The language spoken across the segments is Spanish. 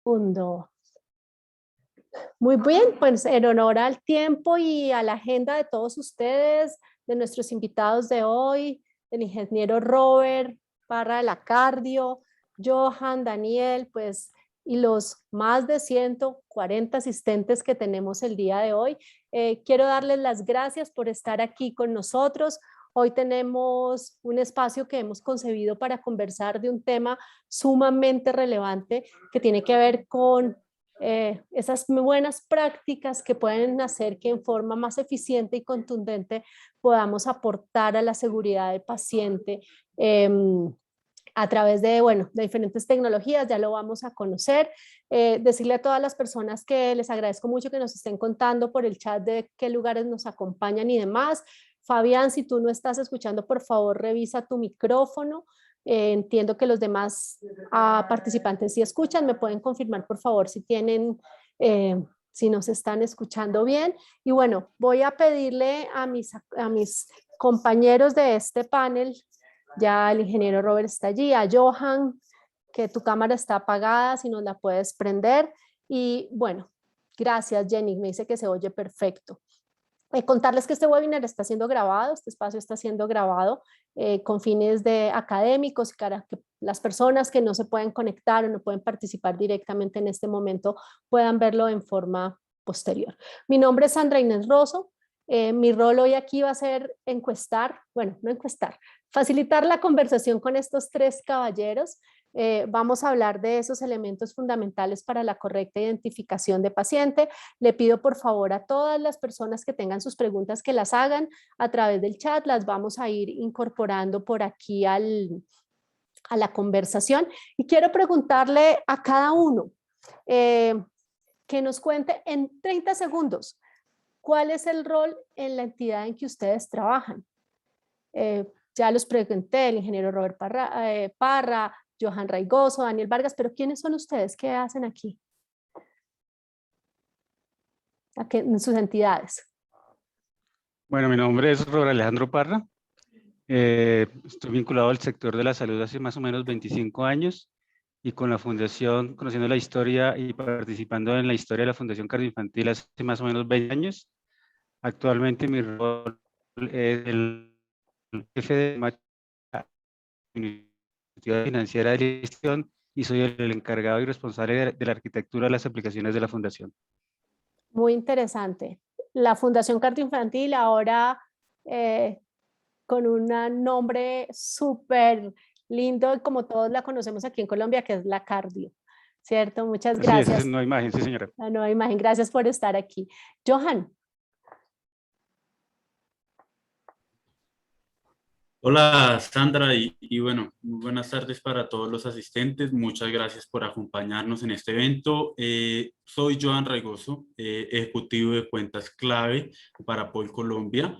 Segundo. Muy bien, pues en honor al tiempo y a la agenda de todos ustedes, de nuestros invitados de hoy, el ingeniero Robert Parra de la Cardio, Johan, Daniel, pues y los más de 140 asistentes que tenemos el día de hoy. Quiero darles las gracias por estar aquí con nosotros. Hoy tenemos un espacio que hemos concebido para conversar de un tema sumamente relevante que tiene que ver con esas buenas prácticas que pueden hacer que en forma más eficiente y contundente podamos aportar a la seguridad del paciente a través de, bueno, de diferentes tecnologías, ya lo vamos a conocer. Decirle a todas las personas que les agradezco mucho que nos estén contando por el chat de qué lugares nos acompañan y demás. Fabián, si tú no estás escuchando, por favor, revisa tu micrófono. Entiendo que los demás participantes sí escuchan. Me pueden confirmar, por favor, si tienen, si nos están escuchando bien. Y bueno, voy a pedirle a mis compañeros de este panel, ya el ingeniero Robert está allí, a Johan, que tu cámara está apagada, si nos la puedes prender. Y bueno, gracias Jenny, me dice que se oye perfecto. Contarles que este webinar está siendo grabado, este espacio está siendo grabado con fines de académicos para que las personas que no se pueden conectar o no pueden participar directamente en este momento puedan verlo en forma posterior. Mi nombre es Sandra Inés Rosso. Mi rol hoy aquí va a ser encuestar, bueno, no encuestar, facilitar la conversación con estos tres caballeros. Vamos a hablar de esos elementos fundamentales para la correcta identificación de paciente. Le pido por favor a todas las personas que tengan sus preguntas que las hagan a través del chat, las vamos a ir incorporando por aquí a la conversación. Y quiero preguntarle a cada uno que nos cuente en 30 segundos cuál es el rol en la entidad en que ustedes trabajan. Ya los pregunté, el ingeniero Robert Parra, Johan Raigoso, Daniel Vargas, pero ¿quiénes son ustedes? ¿Qué hacen aquí? En sus entidades. Bueno, mi nombre es Robert Alejandro Parra. Estoy vinculado al sector de la salud hace más o menos 25 años y con la fundación, conociendo la historia y participando en la historia de la Fundación Cardioinfantil hace más o menos 20 años. Actualmente mi rol es el jefe de unidad financiera de gestión y soy el encargado y responsable de la arquitectura de las aplicaciones de la fundación. Muy interesante. La Fundación Cardioinfantil ahora con un nombre súper lindo, como todos la conocemos aquí en Colombia, que es la Cardio, ¿cierto? Muchas gracias. Así es, nueva imagen, sí señora. La nueva imagen, gracias por estar aquí. Johan. Hola Sandra y bueno, muy buenas tardes para todos los asistentes. Muchas gracias por acompañarnos en este evento. Soy Johan Raigoso, ejecutivo de cuentas clave para Pol Colombia.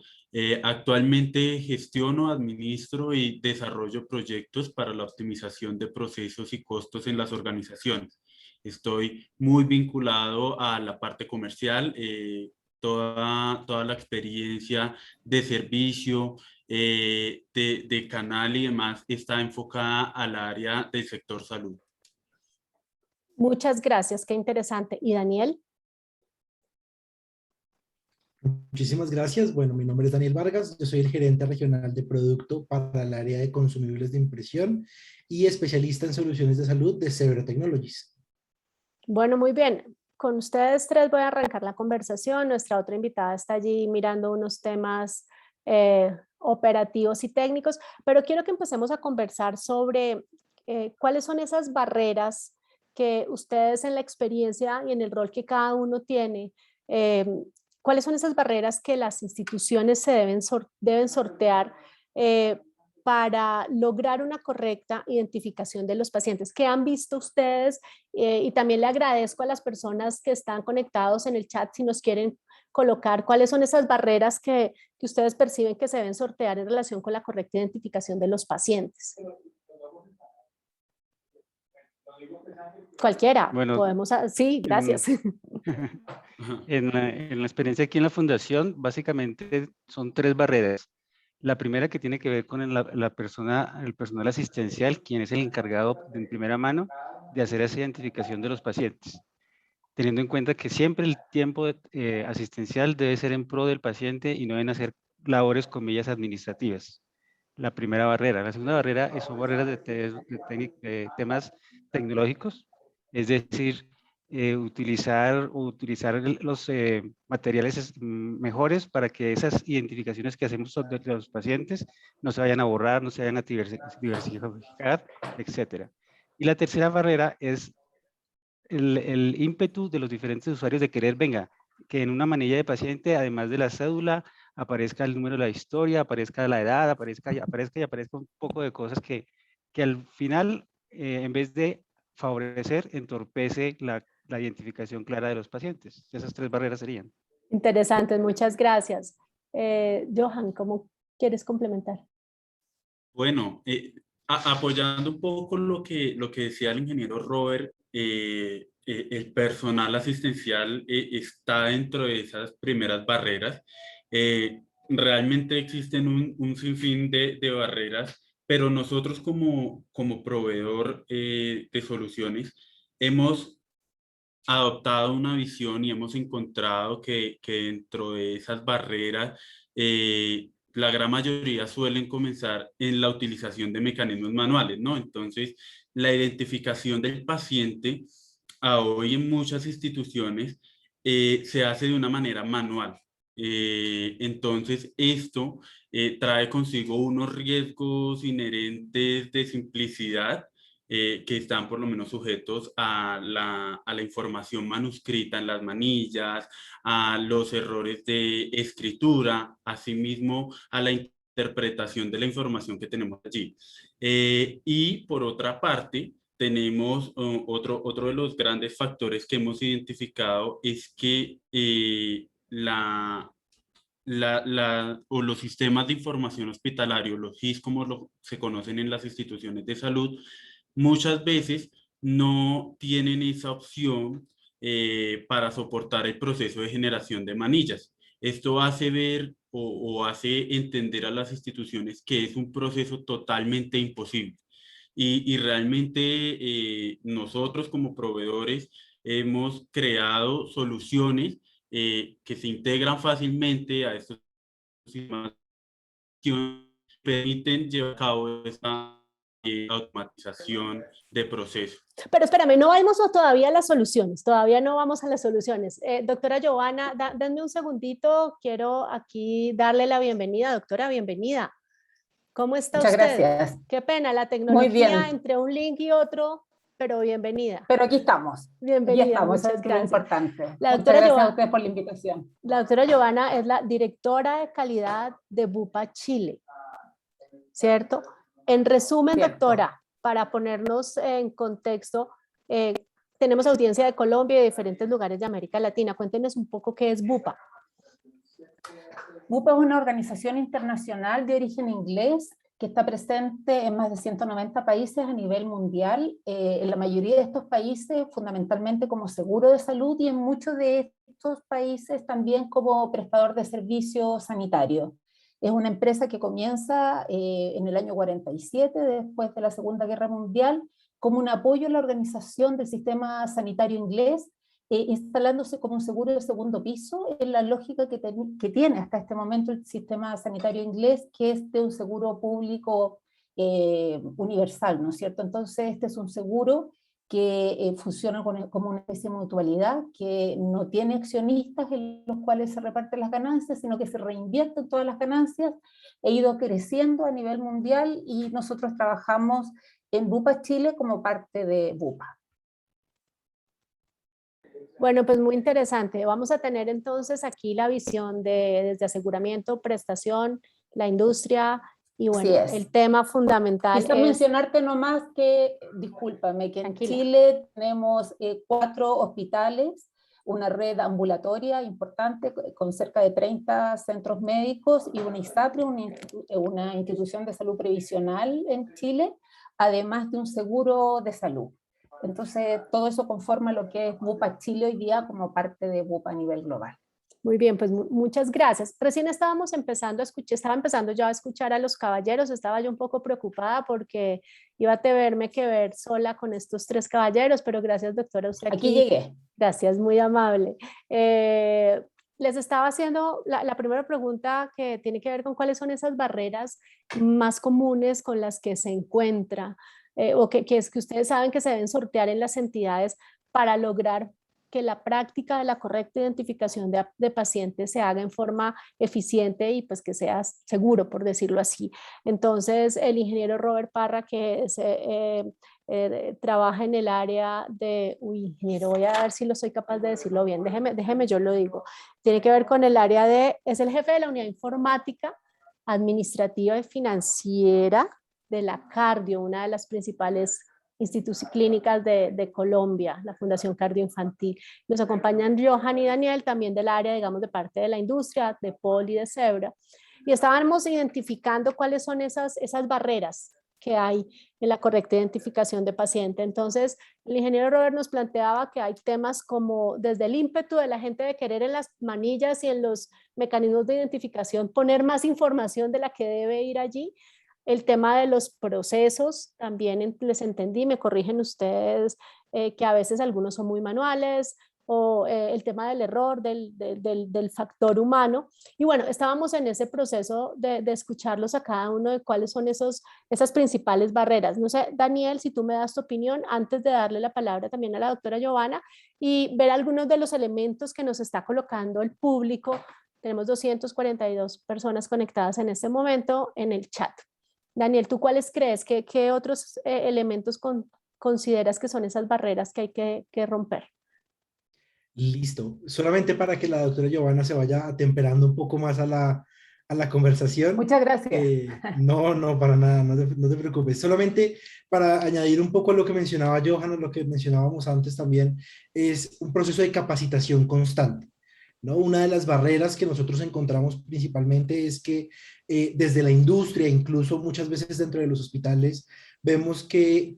Actualmente gestiono, administro y desarrollo proyectos para la optimización de procesos y costos en las organizaciones. Estoy muy vinculado a la parte comercial, toda la experiencia de servicio, de canal y demás está enfocada al área del sector salud. Muchas gracias, qué interesante. ¿Y Daniel? Muchísimas gracias. Bueno, mi nombre es Daniel Vargas, yo soy el gerente regional de producto para el área de consumibles de impresión y especialista en soluciones de salud de Severo Technologies. Bueno, muy bien. Con ustedes tres voy a arrancar la conversación. Nuestra otra invitada está allí mirando unos temas operativos y técnicos, pero quiero que empecemos a conversar sobre cuáles son esas barreras que ustedes en la experiencia y en el rol que cada uno tiene, cuáles son esas barreras que las instituciones se deben sortear para lograr una correcta identificación de los pacientes. ¿Qué han visto ustedes? Y también le agradezco a las personas que están conectados en el chat si nos quieren colocar cuáles son esas barreras que ustedes perciben que se deben sortear en relación con la correcta identificación de los pacientes. Cualquiera, bueno, podemos, sí, gracias. En la experiencia aquí en la fundación, básicamente son tres barreras. La primera que tiene que ver con el personal asistencial, quien es el encargado en primera mano de hacer esa identificación de los pacientes, teniendo en cuenta que siempre el tiempo asistencial debe ser en pro del paciente y no deben hacer labores, comillas, administrativas. La primera barrera. La segunda barrera son barreras de temas tecnológicos, es decir, utilizar los materiales mejores para que esas identificaciones que hacemos de los pacientes no se vayan a borrar, no se vayan a diversificar, etc. Y la tercera barrera es el ímpetu de los diferentes usuarios de querer, venga, que en una manilla de paciente, además de la cédula, aparezca el número de la historia, aparezca la edad, aparezca un poco de cosas que al final, en vez de favorecer, entorpece la identificación clara de los pacientes. Esas tres barreras serían. Interesante, muchas gracias. Johan, ¿cómo quieres complementar? Bueno, apoyando un poco lo que decía el ingeniero Robert, el personal asistencial está dentro de esas primeras barreras. Realmente existen un sinfín de barreras, pero nosotros como proveedor de soluciones hemos adoptado una visión y hemos encontrado que dentro de esas barreras, la gran mayoría suelen comenzar en la utilización de mecanismos manuales, ¿no? Entonces, la identificación del paciente hoy en muchas instituciones se hace de una manera manual. Entonces, esto trae consigo unos riesgos inherentes de simplicidad que están por lo menos sujetos a la información manuscrita en las manillas, a los errores de escritura, asimismo a la interpretación de la información que tenemos allí. Y por otra parte, tenemos otro de los grandes factores que hemos identificado es que o los sistemas de información hospitalario, los SIS como se conocen en las instituciones de salud, muchas veces no tienen esa opción para soportar el proceso de generación de manillas. Esto hace ver o hace entender a las instituciones que es un proceso totalmente imposible. Y realmente nosotros como proveedores hemos creado soluciones que se integran fácilmente a estos sistemas que permiten llevar a cabo esta automatización de procesos. Pero espérame, no vamos todavía a las soluciones, todavía no vamos a las soluciones. Doctora Giovanna, denme un segundito, quiero aquí darle la bienvenida. Doctora, bienvenida. ¿Cómo está Muchas usted? gracias. Qué pena, la Muy tecnología bien. entre un link y otro, pero bienvenida. Pero aquí estamos. Bienvenida, Aquí estamos, muchas eso es lo gracias. importante. La Muchas doctora gracias a ustedes por la invitación. La doctora Giovanna es la directora de calidad de Bupa Chile, ¿cierto? En resumen, Cierto. doctora, para ponernos en contexto, tenemos audiencia de Colombia y de diferentes lugares de América Latina. Cuéntenos un poco qué es Bupa. Bupa es una organización internacional de origen inglés que está presente en más de 190 países a nivel mundial, en la mayoría de estos países fundamentalmente como seguro de salud y en muchos de estos países también como prestador de servicios sanitarios. Es una empresa que comienza en el año 47, después de la Segunda Guerra Mundial, como un apoyo a la organización del sistema sanitario inglés, instalándose como un seguro de segundo piso en la lógica que tiene hasta este momento el sistema sanitario inglés, que es de un seguro público universal, ¿no es cierto? Entonces este es un seguro que funciona como una especie de mutualidad, que no tiene accionistas en los cuales se reparten las ganancias, sino que se reinvierten todas las ganancias, ha ido creciendo a nivel mundial y nosotros trabajamos en Bupa Chile como parte de Bupa. Bueno, pues muy interesante. Vamos a tener entonces aquí la visión desde aseguramiento, prestación, la industria y bueno, el tema fundamental Quizás mencionarte nomás que, discúlpame, que Tranquila. en Chile tenemos 4 hospitales, una red ambulatoria importante con cerca de 30 centros médicos y una ISAPRE, una institución de salud previsional en Chile, además de un seguro de salud. Entonces, todo eso conforma lo que es Bupa Chile hoy día como parte de Bupa a nivel global. Muy bien, pues muchas gracias. Recién estábamos empezando a escuchar, estaba empezando yo a escuchar a los caballeros, estaba yo un poco preocupada porque iba a tenerme que ver sola con estos tres caballeros, pero gracias, doctora, usted Aquí llegué. Gracias, muy amable. Les estaba haciendo la primera pregunta que tiene que ver con cuáles son esas barreras más comunes con las que se encuentra o que es que ustedes saben que se deben sortear en las entidades para lograr que la práctica de la correcta identificación de pacientes se haga en forma eficiente y pues que sea seguro, por decirlo así. Entonces, el ingeniero Robert Parra, que trabaja en el área de, ingeniero, voy a ver si lo soy capaz de decirlo bien, déjeme yo lo digo. Tiene que ver con el área es el jefe de la unidad informática, administrativa y financiera de la Cardio, una de las principales instituciones clínicas de Colombia, la Fundación Cardioinfantil. Nos acompañan Johan y Daniel, también del área, digamos, de parte de la industria, de Poli y de Zebra. Y estábamos identificando cuáles son esas barreras que hay en la correcta identificación de paciente. Entonces, el ingeniero Robert nos planteaba que hay temas como desde el ímpetu de la gente de querer en las manillas y en los mecanismos de identificación poner más información de la que debe ir allí. El tema de los procesos, también les entendí, me corrigen ustedes, que a veces algunos son muy manuales, o el tema del error, del factor humano. Y bueno, estábamos en ese proceso de escucharlos a cada uno de cuáles son esas principales barreras. No sé, Daniel, si tú me das tu opinión antes de darle la palabra también a la doctora Giovanna y ver algunos de los elementos que nos está colocando el público. Tenemos 242 personas conectadas en este momento en el chat. Daniel, ¿tú cuáles crees? ¿Qué otros elementos consideras que son esas barreras que hay que romper? Listo. Solamente para que la doctora Giovanna se vaya atemperando un poco más a la conversación. Muchas gracias. No, para nada, no te preocupes. Solamente para añadir un poco a lo que mencionaba Johan, o lo que mencionábamos antes también, es un proceso de capacitación constante, ¿no? Una de las barreras que nosotros encontramos principalmente es que desde la industria, incluso muchas veces dentro de los hospitales, vemos que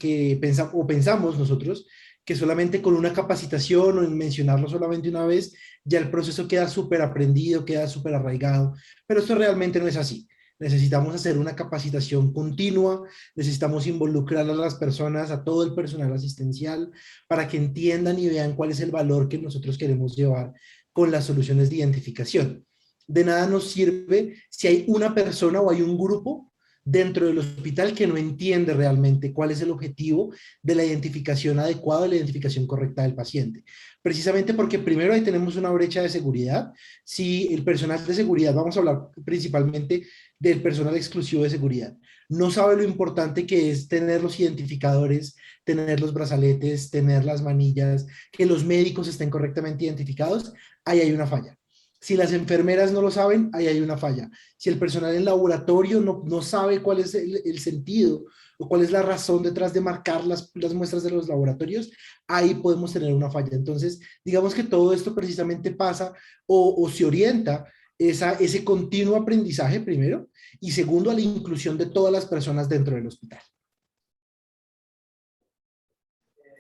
pensamos nosotros que solamente con una capacitación o en mencionarlo solamente una vez, ya el proceso queda súper aprendido, queda súper arraigado, pero esto realmente no es así. Necesitamos hacer una capacitación continua, necesitamos involucrar a las personas, a todo el personal asistencial, para que entiendan y vean cuál es el valor que nosotros queremos llevar con las soluciones de identificación. De nada nos sirve si hay una persona o hay un grupo dentro del hospital que no entiende realmente cuál es el objetivo de la identificación adecuada, de la identificación correcta del paciente. Precisamente porque primero ahí tenemos una brecha de seguridad. Si el personal de seguridad, vamos a hablar principalmente del personal exclusivo de seguridad, no sabe lo importante que es tener los identificadores, tener los brazaletes, tener las manillas, que los médicos estén correctamente identificados, ahí hay una falla. Si las enfermeras no lo saben, ahí hay una falla. Si el personal en laboratorio no sabe cuál es el sentido o cuál es la razón detrás de marcar las muestras de los laboratorios, ahí podemos tener una falla. Entonces, digamos que todo esto precisamente pasa o se orienta ese continuo aprendizaje primero y segundo a la inclusión de todas las personas dentro del hospital.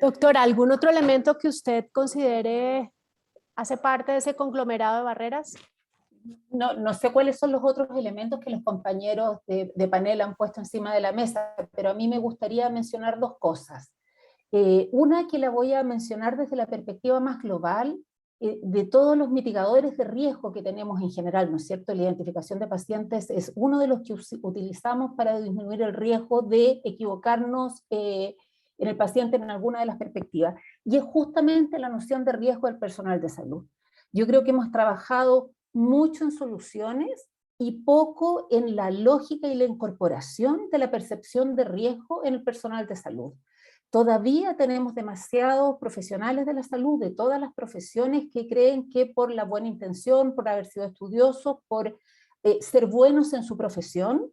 Doctora, ¿algún otro elemento que usted considere hace parte de ese conglomerado de barreras? No sé cuáles son los otros elementos que los compañeros de panel han puesto encima de la mesa, pero a mí me gustaría mencionar dos cosas. Una que la voy a mencionar desde la perspectiva más global, de todos los mitigadores de riesgo que tenemos en general, ¿no es cierto? La identificación de pacientes es uno de los que utilizamos para disminuir el riesgo de equivocarnos en el paciente en alguna de las perspectivas, y es justamente la noción de riesgo del personal de salud. Yo creo que hemos trabajado mucho en soluciones y poco en la lógica y la incorporación de la percepción de riesgo en el personal de salud. Todavía tenemos demasiados profesionales de la salud, de todas las profesiones, que creen que por la buena intención, por haber sido estudiosos, por ser buenos en su profesión,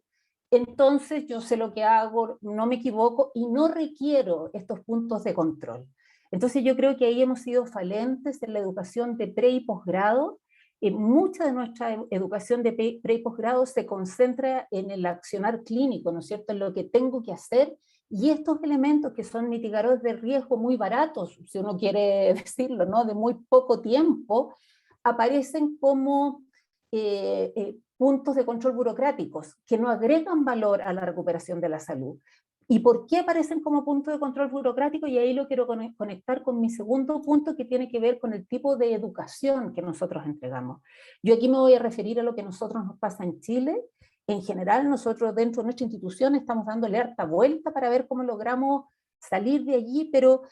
entonces yo sé lo que hago, no me equivoco y no requiero estos puntos de control. Entonces yo creo que ahí hemos sido falentes en la educación de pre y posgrado. Mucha de nuestra educación de pre y posgrado se concentra en el accionar clínico, ¿no es cierto?, en lo que tengo que hacer, y estos elementos que son mitigadores de riesgo muy baratos, si uno quiere decirlo, ¿no?, de muy poco tiempo, aparecen como puntos de control burocráticos que no agregan valor a la recuperación de la salud. ¿Y por qué aparecen como puntos de control burocrático? Y ahí lo quiero conectar con mi segundo punto, que tiene que ver con el tipo de educación que nosotros entregamos. Yo aquí me voy a referir a lo que a nosotros nos pasa en Chile. En general, nosotros dentro de nuestra institución estamos dándole harta vuelta para ver cómo logramos salir de allí, pero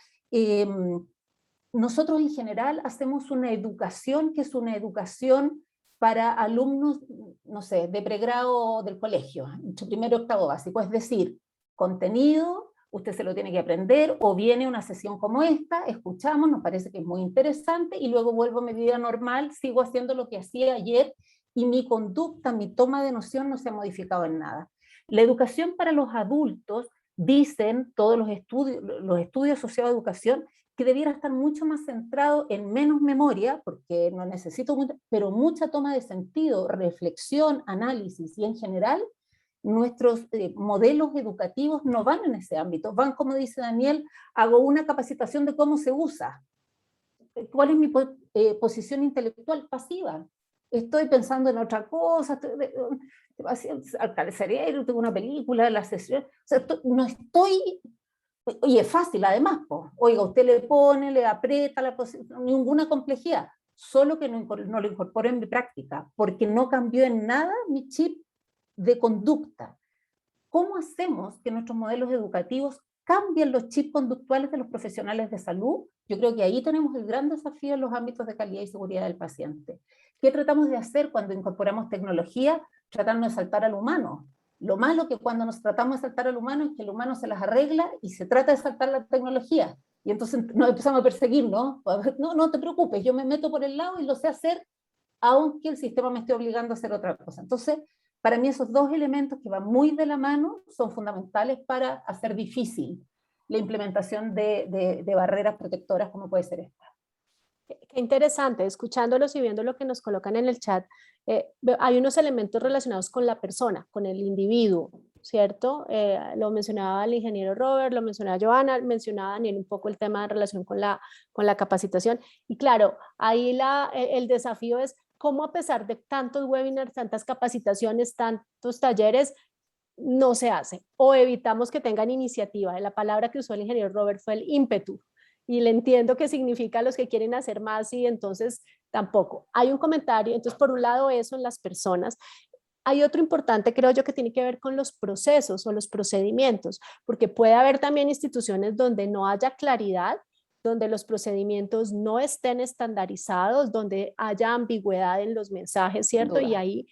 nosotros en general hacemos una educación que es una educación para alumnos, no sé, de pregrado del colegio, entre primero y octavo básico, es decir, contenido, usted se lo tiene que aprender, o viene una sesión como esta, escuchamos, nos parece que es muy interesante, y luego vuelvo a mi vida normal, sigo haciendo lo que hacía ayer, y mi conducta, mi toma de noción no se ha modificado en nada. La educación para los adultos, dicen todos los estudios asociados a educación, que debiera estar mucho más centrado en menos memoria, porque no necesito mucha, pero mucha toma de sentido, reflexión, análisis, y en general nuestros modelos educativos no van en ese ámbito, van, como dice Daniel, hago una capacitación de cómo se usa. ¿Cuál es mi posición intelectual? Pasiva. Estoy pensando en otra cosa, al cerebro, tengo una película, la sesión, o sea, no estoy, y es fácil además, pues. Oiga, usted le pone, le aprieta, ninguna complejidad, solo que no lo incorporo en mi práctica, porque no cambió en nada mi chip de conducta. ¿Cómo hacemos que nuestros modelos educativos cambien los chips conductuales de los profesionales de salud? Yo creo que ahí tenemos el gran desafío en los ámbitos de calidad y seguridad del paciente. ¿Qué tratamos de hacer cuando incorporamos tecnología? Tratando de saltar al humano. Lo malo que cuando nos tratamos de saltar al humano es que el humano se las arregla y se trata de saltar la tecnología. Y entonces nos empezamos a perseguir, ¿no? No, no te preocupes, yo me meto por el lado y lo sé hacer, aunque el sistema me esté obligando a hacer otra cosa. Entonces, para mí esos dos elementos que van muy de la mano son fundamentales para hacer difícil la implementación de barreras protectoras como puede ser esta. Qué interesante, escuchándolos y viendo lo que nos colocan en el chat, hay unos elementos relacionados con la persona, con el individuo, ¿cierto? Lo mencionaba el ingeniero Robert, lo mencionaba Johanna, mencionaba Daniel un poco el tema en relación con la capacitación. Y claro, ahí el desafío es cómo, a pesar de tantos webinars, tantas capacitaciones, tantos talleres, no se hace, o evitamos que tengan iniciativa. La palabra que usó el ingeniero Robert fue el ímpetu, y le entiendo que significa los que quieren hacer más, y entonces tampoco. Hay un comentario, entonces por un lado eso en las personas. Hay otro importante, creo yo, que tiene que ver con los procesos o los procedimientos, porque puede haber también instituciones donde no haya claridad, donde los procedimientos no estén estandarizados, donde haya ambigüedad en los mensajes, ¿cierto? Y ahí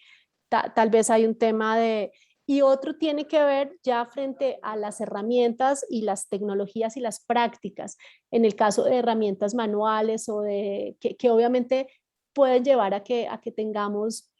tal vez hay un tema de... Y otro tiene que ver ya frente a las herramientas y las tecnologías y las prácticas, en el caso de herramientas manuales o que obviamente pueden llevar a que tengamos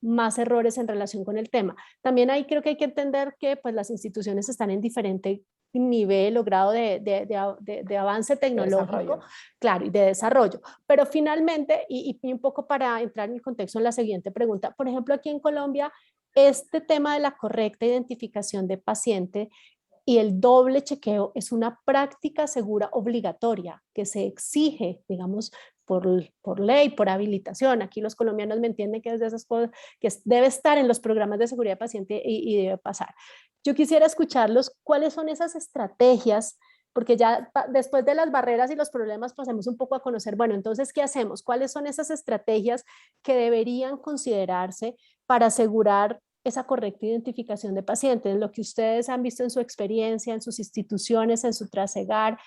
más errores en relación con el tema. También ahí creo que hay que entender que pues, las instituciones están en diferente nivel o grado de avance tecnológico, claro, y de desarrollo. Pero finalmente, y un poco para entrar en el contexto en la siguiente pregunta, por ejemplo, aquí en Colombia, este tema de la correcta identificación de paciente y el doble chequeo es una práctica segura obligatoria que se exige, digamos, por ley, por habilitación. Aquí los colombianos me entienden que es de esas cosas que debe estar en los programas de seguridad de paciente y debe pasar. Yo quisiera escucharlos, ¿cuáles son esas estrategias? Porque ya después de las barreras y los problemas pasemos un poco a conocer, bueno, entonces, ¿qué hacemos? ¿Cuáles son esas estrategias que deberían considerarse para asegurar esa correcta identificación de pacientes? Lo que ustedes han visto en su experiencia, en sus instituciones, en su trasegar.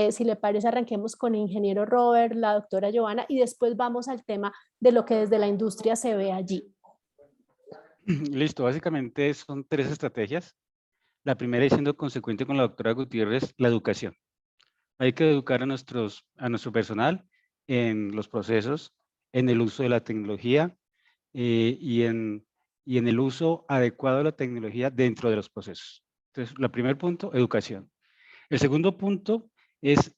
Si le parece, arranquemos con el ingeniero Robert, la doctora Johanna, y después vamos al tema de lo que desde la industria se ve allí. Listo, básicamente son 3 estrategias. La primera, y siendo consecuente con la doctora Gutiérrez, la educación. Hay que educar a nuestro personal en los procesos, en el uso de la tecnología y en el uso adecuado de la tecnología dentro de los procesos. Entonces, el primer punto, educación. El segundo punto es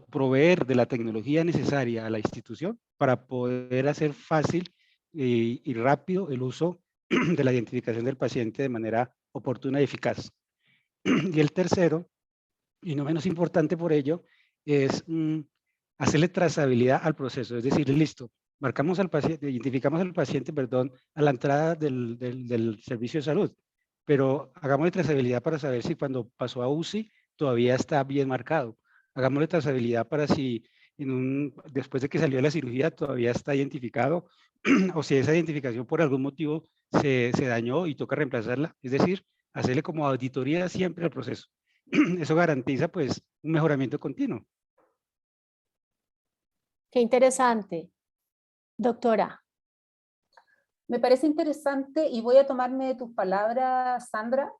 proveer de la tecnología necesaria a la institución para poder hacer fácil y rápido el uso de la identificación del paciente de manera oportuna y eficaz. Y el tercero, y no menos importante por ello, es hacerle trazabilidad al proceso. Es decir, listo, marcamos al paciente, identificamos al paciente, perdón, a la entrada del servicio de salud, pero hagámosle trazabilidad para saber si cuando pasó a UCI todavía está bien marcado. Hagámosle trazabilidad para si después de que salió de la cirugía todavía está identificado o si esa identificación por algún motivo se dañó y toca reemplazarla. Es decir, hacerle como auditoría siempre al proceso. Eso garantiza pues un mejoramiento continuo. Qué interesante. Doctora. Me parece interesante y voy a tomarme de tus palabras, Sandra,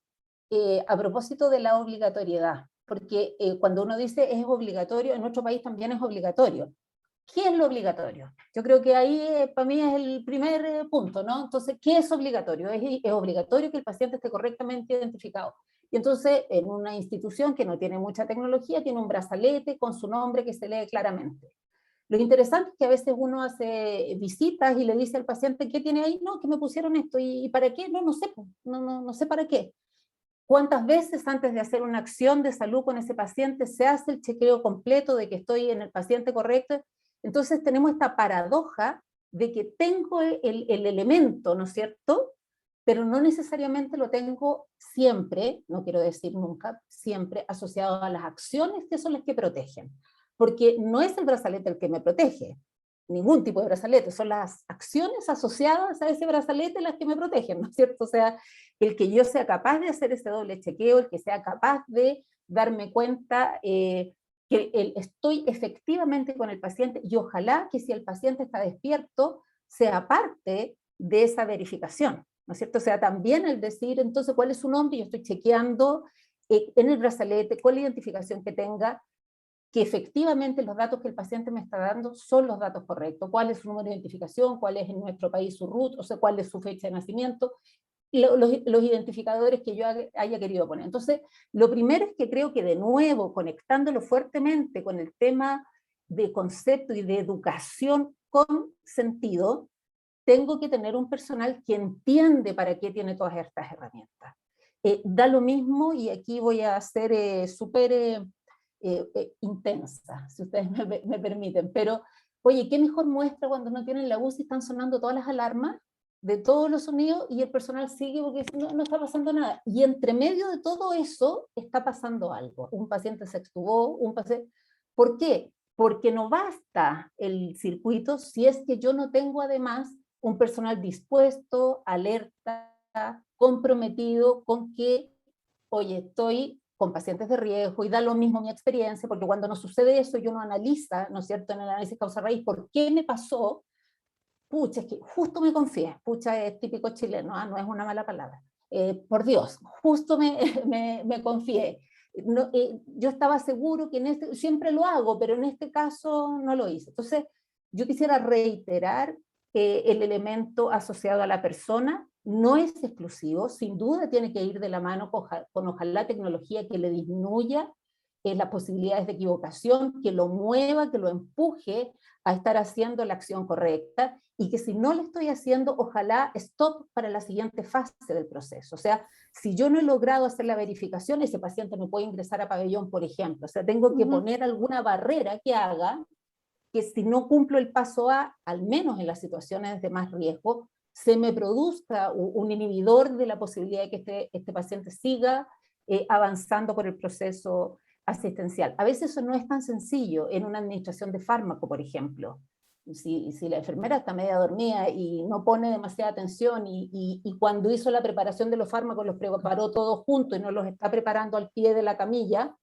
a propósito de la obligatoriedad, porque cuando uno dice es obligatorio, en nuestro país también es obligatorio. ¿Qué es lo obligatorio? Yo creo que ahí para mí es el primer punto, ¿no? Entonces, ¿qué es obligatorio? Es obligatorio que el paciente esté correctamente identificado. Y entonces, en una institución que no tiene mucha tecnología, tiene un brazalete con su nombre que se lee claramente. Lo interesante es que a veces uno hace visitas y le dice al paciente, ¿qué tiene ahí? No, que me pusieron esto. ¿Y para qué? No sé, no sé para qué. ¿Cuántas veces antes de hacer una acción de salud con ese paciente se hace el chequeo completo de que estoy en el paciente correcto? Entonces tenemos esta paradoja de que tengo el elemento, ¿no es cierto? Pero no necesariamente lo tengo siempre, no quiero decir nunca, siempre asociado a las acciones que son las que protegen. Porque no es el brazalete el que me protege, ningún tipo de brazalete, son las acciones asociadas a ese brazalete las que me protegen, ¿no es cierto? O sea, el que yo sea capaz de hacer ese doble chequeo, el que sea capaz de darme cuenta que estoy efectivamente con el paciente y ojalá que si el paciente está despierto sea parte de esa verificación, ¿no es cierto? O sea, también el decir entonces cuál es su nombre, yo estoy chequeando en el brazalete con la identificación que tenga, que efectivamente los datos que el paciente me está dando son los datos correctos, cuál es su número de identificación, cuál es en nuestro país su RUT, o sea, cuál es su fecha de nacimiento, los identificadores que yo haya querido poner. Entonces, lo primero es que creo que de nuevo, conectándolo fuertemente con el tema de concepto y de educación con sentido, tengo que tener un personal que entiende para qué tiene todas estas herramientas. Da lo mismo, y aquí voy a ser súper intensa, si ustedes me permiten, pero oye, ¿qué mejor muestra cuando no tienen la UCI y están sonando todas las alarmas de todos los sonidos y el personal sigue porque no está pasando nada? Y entre medio de todo eso está pasando algo. Un paciente se extubó, un paciente... ¿Por qué? Porque no basta el circuito si es que yo no tengo además un personal dispuesto, alerta, comprometido con que, oye, estoy con pacientes de riesgo y da lo mismo mi experiencia, porque cuando no sucede eso, yo no analiza, ¿no es cierto?, en el análisis causa-raíz, ¿por qué me pasó? Pucha, es que justo me confié, pucha es típico chileno, no es una mala palabra, por Dios, justo me confié. No, yo estaba seguro que siempre lo hago, pero en este caso no lo hice. Entonces, yo quisiera reiterar el elemento asociado a la persona, no es exclusivo, sin duda tiene que ir de la mano con ojalá tecnología que le disminuya las posibilidades de equivocación, que lo mueva, que lo empuje a estar haciendo la acción correcta y que si no lo estoy haciendo, ojalá stop para la siguiente fase del proceso. O sea, si yo no he logrado hacer la verificación, ese paciente no puede ingresar a pabellón, por ejemplo. O sea, tengo que poner alguna barrera que haga que si no cumplo el paso A, al menos en las situaciones de más riesgo, se me produzca un inhibidor de la posibilidad de que este paciente siga avanzando por el proceso asistencial. A veces eso no es tan sencillo en una administración de fármaco, por ejemplo. Si la enfermera está media dormida y no pone demasiada atención y cuando hizo la preparación de los fármacos los preparó todos juntos y no los está preparando al pie de la camilla,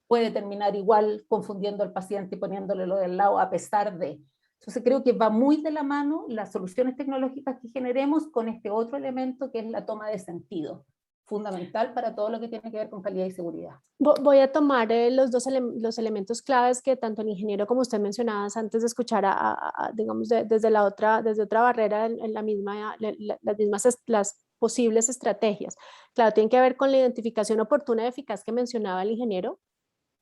puede terminar igual confundiendo al paciente y poniéndole lo del lado a pesar de. Entonces creo que va muy de la mano las soluciones tecnológicas que generemos con este otro elemento que es la toma de sentido, fundamental para todo lo que tiene que ver con calidad y seguridad. Voy a tomar los elementos claves que tanto el ingeniero como usted mencionaba antes de escuchar digamos, desde otra barrera en las posibles estrategias. Claro, tiene que ver con la identificación oportuna y eficaz que mencionaba el ingeniero,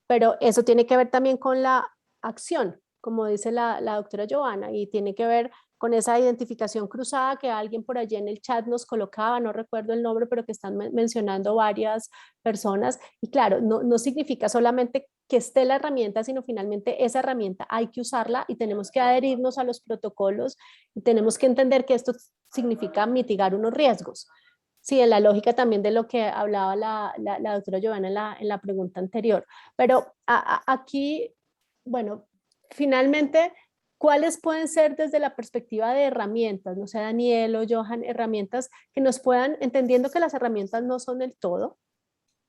pero eso tiene que ver también con la acción, como dice la doctora Giovanna, y tiene que ver con esa identificación cruzada que alguien por allí en el chat nos colocaba, no recuerdo el nombre, pero que están mencionando varias personas. Y claro, no significa solamente que esté la herramienta, sino finalmente esa herramienta hay que usarla y tenemos que adherirnos a los protocolos y tenemos que entender que esto significa mitigar unos riesgos. Sí, en la lógica también de lo que hablaba la doctora Giovanna en la pregunta anterior. Pero aquí, bueno, finalmente, ¿cuáles pueden ser desde la perspectiva de herramientas? No sé, Daniel o Johan, herramientas que nos puedan, entendiendo que las herramientas no son del todo,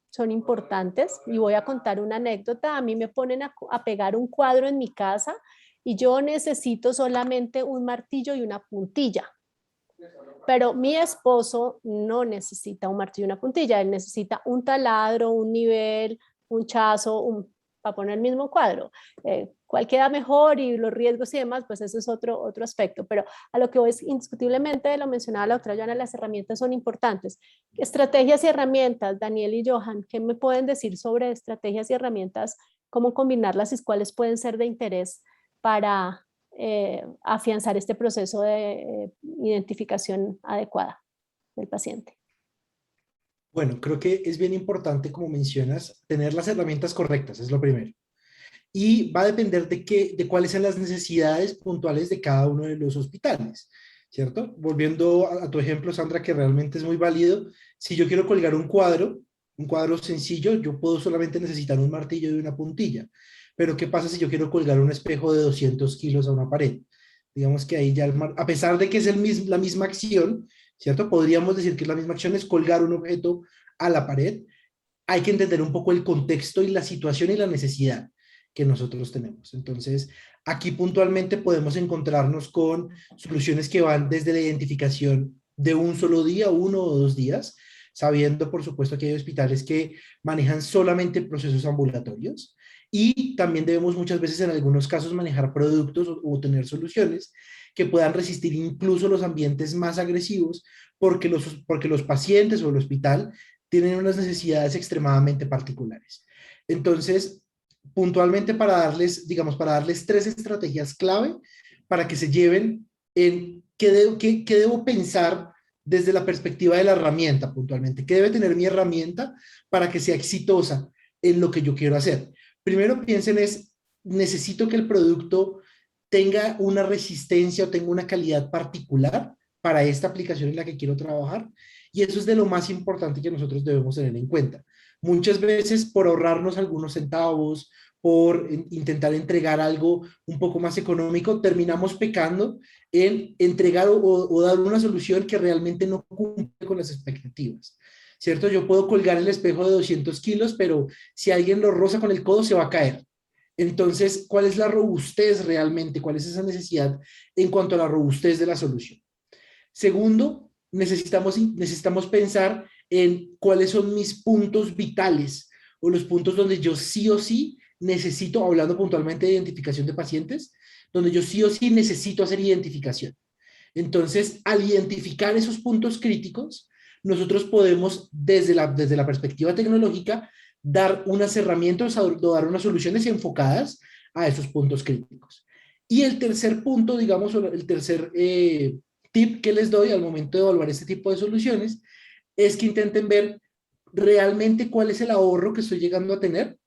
son importantes. Y voy a contar una anécdota. A mí me ponen a pegar un cuadro en mi casa y yo necesito solamente un martillo y una puntilla. Pero mi esposo no necesita un martillo y una puntilla, él necesita un taladro, un nivel, un chazo, para poner el mismo cuadro. ¿Cuál queda mejor y los riesgos y demás? Pues eso es otro aspecto. Pero a lo que voy es indiscutiblemente, lo mencionaba la doctora Joana, las herramientas son importantes. Estrategias y herramientas, Daniel y Johan, ¿qué me pueden decir sobre estrategias y herramientas? ¿Cómo combinarlas y cuáles pueden ser de interés para afianzar este proceso de identificación adecuada del paciente? Bueno, creo que es bien importante, como mencionas, tener las herramientas correctas, es lo primero. Y va a depender de cuáles son las necesidades puntuales de cada uno de los hospitales, ¿cierto? Volviendo a tu ejemplo, Sandra, que realmente es muy válido, si yo quiero colgar un cuadro sencillo, yo puedo solamente necesitar un martillo y una puntilla. Pero ¿qué pasa si yo quiero colgar un espejo de 200 kilos a una pared? Digamos que ahí ya, a pesar de que es la misma acción, ¿cierto? Podríamos decir que la misma acción es colgar un objeto a la pared. Hay que entender un poco el contexto y la situación y la necesidad que nosotros tenemos. Entonces, aquí puntualmente podemos encontrarnos con soluciones que van desde la identificación de un solo día, 1 o 2 días, sabiendo, por supuesto, que hay hospitales que manejan solamente procesos ambulatorios y también debemos muchas veces, en algunos casos, manejar productos o tener soluciones que puedan resistir incluso los ambientes más agresivos porque los pacientes o el hospital tienen unas necesidades extremadamente particulares. Entonces, puntualmente para darles 3 estrategias clave para que se lleven en qué debo pensar desde la perspectiva de la herramienta puntualmente. ¿Qué debe tener mi herramienta para que sea exitosa en lo que yo quiero hacer? Primero piensen necesito que el producto tenga una resistencia o tenga una calidad particular para esta aplicación en la que quiero trabajar. Y eso es de lo más importante que nosotros debemos tener en cuenta. Muchas veces por ahorrarnos algunos centavos, por intentar entregar algo un poco más económico, terminamos pecando en entregar o dar una solución que realmente no cumple con las expectativas. ¿Cierto? Yo puedo colgar el espejo de 200 kilos, pero si alguien lo roza con el codo se va a caer. Entonces, ¿cuál es la robustez realmente? ¿Cuál es esa necesidad en cuanto a la robustez de la solución? Segundo, necesitamos pensar en cuáles son mis puntos vitales o los puntos donde yo sí o sí necesito, hablando puntualmente de identificación de pacientes, donde yo sí o sí necesito hacer identificación. Entonces, al identificar esos puntos críticos, nosotros podemos, desde la perspectiva tecnológica, dar unas herramientas o dar unas soluciones enfocadas a esos puntos críticos. Y el tercer punto, digamos, el tercer tip que les doy al momento de evaluar este tipo de soluciones, es que intenten ver realmente cuál es el ahorro que estoy llegando a tener,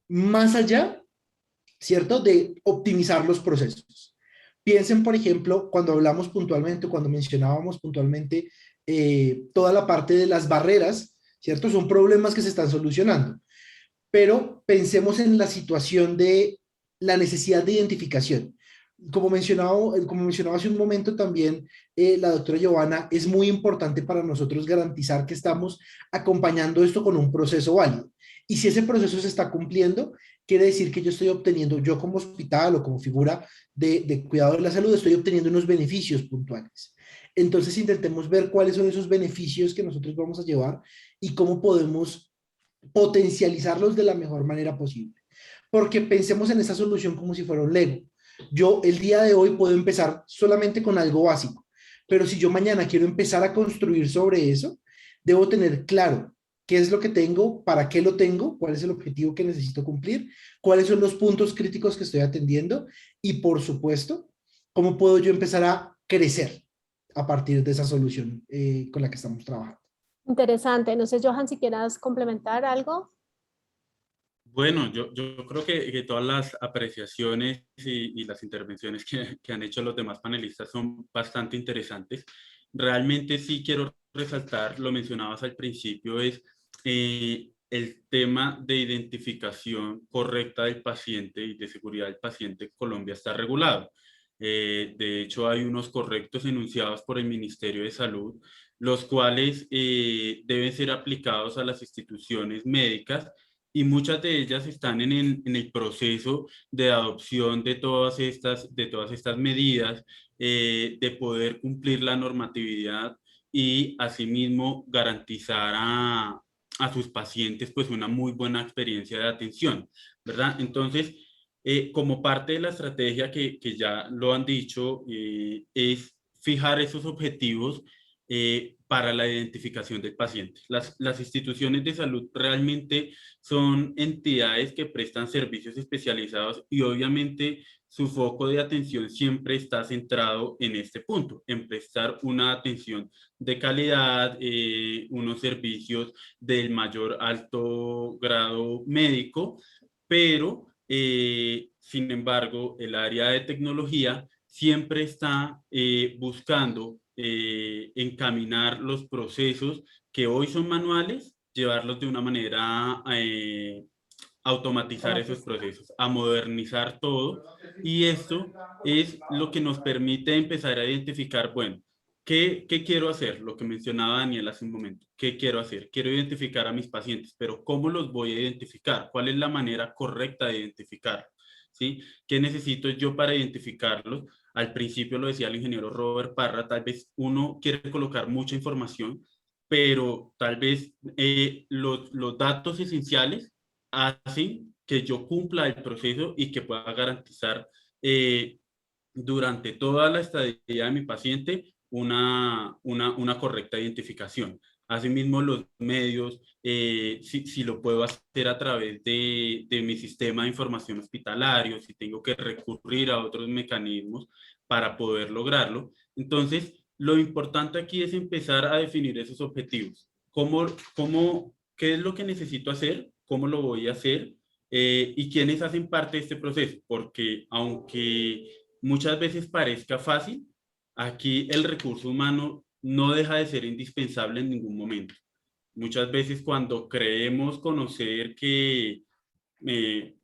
más allá, ¿cierto?, de optimizar los procesos. Piensen, por ejemplo, cuando hablamos puntualmente, cuando mencionábamos puntualmente toda la parte de las barreras, ¿cierto? Son problemas que se están solucionando. Pero pensemos en la situación de la necesidad de identificación. Como mencionaba hace un momento también la doctora Giovanna, es muy importante para nosotros garantizar que estamos acompañando esto con un proceso válido. Y si ese proceso se está cumpliendo, quiere decir que yo estoy obteniendo, yo como hospital o como figura de cuidado de la salud, estoy obteniendo unos beneficios puntuales. Entonces intentemos ver cuáles son esos beneficios que nosotros vamos a llevar y cómo podemos potencializarlos de la mejor manera posible. Porque pensemos en esa solución como si fuera un Lego. Yo el día de hoy puedo empezar solamente con algo básico, pero si yo mañana quiero empezar a construir sobre eso, debo tener claro ¿Qué es lo que tengo? ¿Para qué lo tengo? ¿Cuál es el objetivo que necesito cumplir? ¿Cuáles son los puntos críticos que estoy atendiendo? Y por supuesto, ¿cómo puedo yo empezar a crecer a partir de esa solución con la que estamos trabajando? Interesante. No sé, Johan, si quieras complementar algo. Bueno, yo creo que todas las apreciaciones y las intervenciones que han hecho los demás panelistas son bastante interesantes. Realmente sí quiero resaltar, lo mencionabas al principio, es el tema de identificación correcta del paciente y de seguridad del paciente en Colombia está regulado. De hecho, hay unos correctos enunciados por el Ministerio de Salud, los cuales deben ser aplicados a las instituciones médicas y muchas de ellas están en el proceso de adopción de todas estas medidas, de poder cumplir la normatividad y asimismo garantizar a sus pacientes pues una muy buena experiencia de atención, ¿verdad? Entonces, como parte de la estrategia que ya lo han dicho, es fijar esos objetivos para la identificación del paciente. Las instituciones de salud realmente son entidades que prestan servicios especializados y obviamente su foco de atención siempre está centrado en este punto, en prestar una atención de calidad, unos servicios del mayor alto grado médico, pero sin embargo el área de tecnología siempre está buscando encaminar los procesos que hoy son manuales, llevarlos de una manera automatizar esos procesos, a modernizar todo, y esto es lo que nos permite empezar a identificar, bueno, ¿qué quiero hacer? Lo que mencionaba Daniel hace un momento, ¿qué quiero hacer? Quiero identificar a mis pacientes, pero ¿cómo los voy a identificar? ¿Cuál es la manera correcta de identificarlos? ¿Sí? ¿Qué necesito yo para identificarlos? Al principio lo decía el ingeniero Robert Parra, tal vez uno quiere colocar mucha información, pero tal vez los datos esenciales hacen que yo cumpla el proceso y que pueda garantizar durante toda la estadía de mi paciente una correcta identificación. Asimismo, los medios, si lo puedo hacer a través de mi sistema de información hospitalario, si tengo que recurrir a otros mecanismos para poder lograrlo. Entonces, lo importante aquí es empezar a definir esos objetivos. ¿Qué es lo que necesito hacer? ¿Cómo lo voy a hacer? ¿Y quiénes hacen parte de este proceso? Porque aunque muchas veces parezca fácil, aquí el recurso humano no deja de ser indispensable en ningún momento. Muchas veces cuando creemos conocer que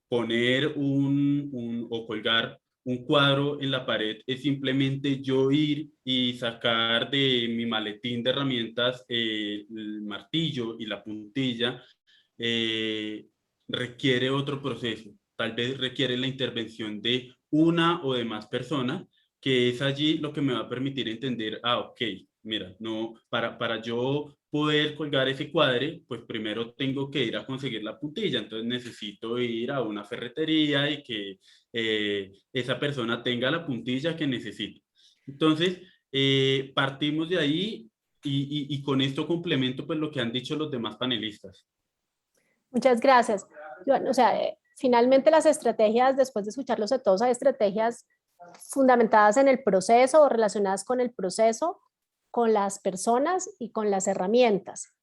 poner o colgar un cuadro en la pared es simplemente yo ir y sacar de mi maletín de herramientas el martillo y la puntilla, requiere otro proceso. Tal vez requiere la intervención de una o de más personas, que es allí lo que me va a permitir entender, ok, mira, no, para yo poder colgar ese cuadre, pues primero tengo que ir a conseguir la puntilla, entonces necesito ir a una ferretería y que esa persona tenga la puntilla que necesito. Entonces, partimos de ahí y con esto complemento pues lo que han dicho los demás panelistas. Muchas gracias. Bueno, o sea, finalmente las estrategias, después de escucharlos a todos, hay estrategias fundamentadas en el proceso o relacionadas con el proceso, con las personas y con las herramientas,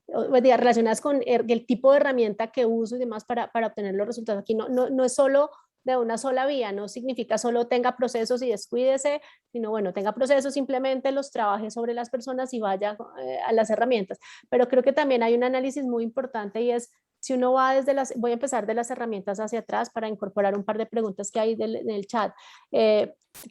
relacionadas con el tipo de herramienta que uso y demás para obtener los resultados. Aquí no es solo de una sola vía, no significa solo tenga procesos y descuídese, sino bueno, tenga procesos, simplemente los trabaje sobre las personas y vaya a las herramientas. Pero creo que también hay un análisis muy importante y es, si uno va voy a empezar de las herramientas hacia atrás para incorporar un par de preguntas que hay en el chat.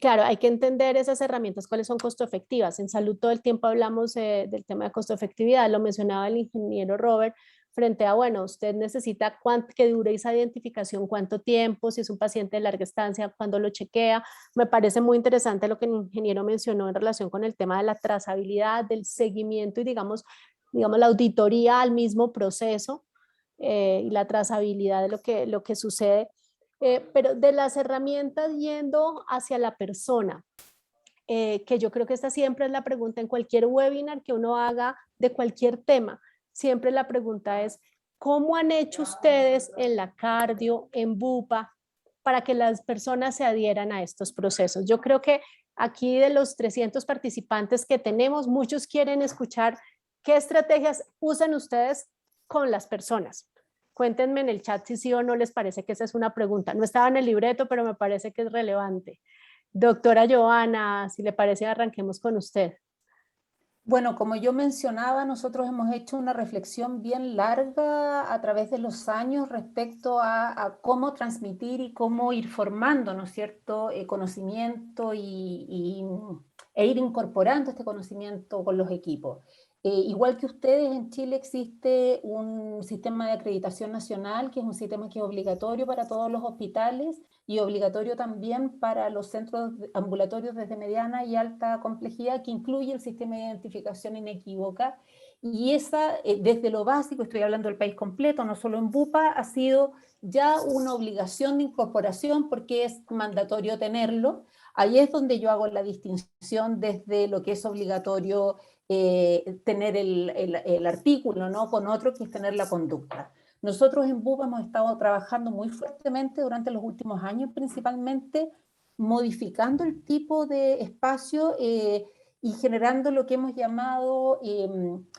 Claro, hay que entender esas herramientas, cuáles son costo efectivas. En salud todo el tiempo hablamos del tema de costo efectividad, lo mencionaba el ingeniero Robert, frente a, bueno, usted necesita que dure esa identificación, cuánto tiempo, si es un paciente de larga estancia, cuándo lo chequea. Me parece muy interesante lo que el ingeniero mencionó en relación con el tema de la trazabilidad, del seguimiento y digamos la auditoría al mismo proceso y la trazabilidad de lo que sucede. Pero de las herramientas yendo hacia la persona, que yo creo que esta siempre es la pregunta en cualquier webinar que uno haga de cualquier tema. siempre la pregunta es, ¿cómo han hecho ustedes en la cardio, en Bupa, para que las personas se adhieran a estos procesos? Yo creo que aquí de los 300 participantes que tenemos, muchos quieren escuchar qué estrategias usan ustedes con las personas. Cuéntenme en el chat si sí o no les parece que esa es una pregunta. No estaba en el libreto, pero me parece que es relevante. Doctora Johanna, si le parece, arranquemos con usted. Bueno, como yo mencionaba, nosotros hemos hecho una reflexión bien larga a través de los años respecto a cómo transmitir y cómo ir formando, ¿no es cierto?, conocimiento e ir incorporando este conocimiento con los equipos. Igual que ustedes, en Chile existe un sistema de acreditación nacional, que es un sistema que es obligatorio para todos los hospitales y obligatorio también para los centros ambulatorios desde mediana y alta complejidad, que incluye el sistema de identificación inequívoca. Y esa, desde lo básico, estoy hablando del país completo, no solo en Bupa, ha sido ya una obligación de incorporación porque es mandatorio tenerlo. Ahí es donde yo hago la distinción desde lo que es obligatorio tener el artículo, ¿no?, con otro que es tener la conducta. Nosotros en Bupa hemos estado trabajando muy fuertemente durante los últimos años, principalmente modificando el tipo de espacio y generando lo que hemos llamado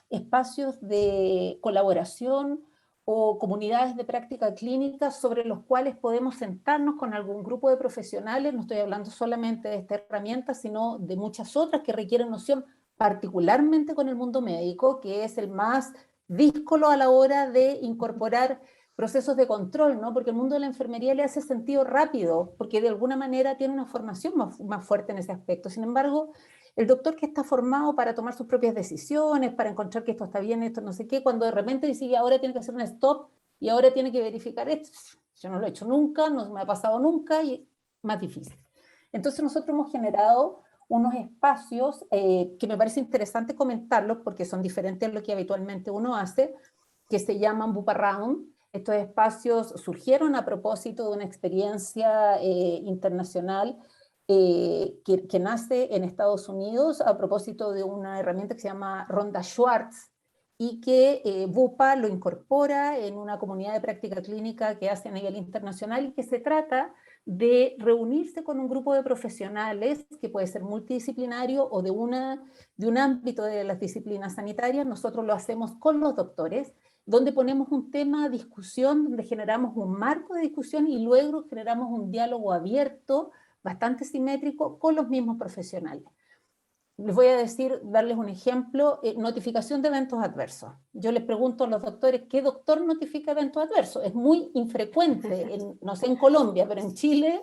espacios de colaboración o comunidades de práctica clínica sobre los cuales podemos sentarnos con algún grupo de profesionales. No estoy hablando solamente de esta herramienta, sino de muchas otras que requieren noción, particularmente con el mundo médico, que es el más díscolo a la hora de incorporar procesos de control, ¿no? Porque el mundo de la enfermería le hace sentido rápido, porque de alguna manera tiene una formación más fuerte en ese aspecto. Sin embargo, el doctor que está formado para tomar sus propias decisiones, para encontrar que esto está bien, esto no sé qué, cuando de repente dice, y ahora tiene que hacer un stop, y ahora tiene que verificar esto, yo no lo he hecho nunca, no me ha pasado nunca, y más difícil. Entonces nosotros hemos generado unos espacios que me parece interesante comentarlos porque son diferentes a lo que habitualmente uno hace, que se llaman Bupa Round. Estos espacios surgieron a propósito de una experiencia internacional que nace en Estados Unidos a propósito de una herramienta que se llama Ronda Schwartz y que Bupa lo incorpora en una comunidad de práctica clínica que hace a nivel internacional y que se trata de reunirse con un grupo de profesionales que puede ser multidisciplinario o de un ámbito de las disciplinas sanitarias. Nosotros lo hacemos con los doctores, donde ponemos un tema a discusión, donde generamos un marco de discusión y luego generamos un diálogo abierto, bastante simétrico, con los mismos profesionales. Les voy a decir, darles un ejemplo, notificación de eventos adversos. Yo les pregunto a los doctores, ¿qué doctor notifica eventos adversos? Es muy infrecuente, no sé en Colombia, pero en Chile,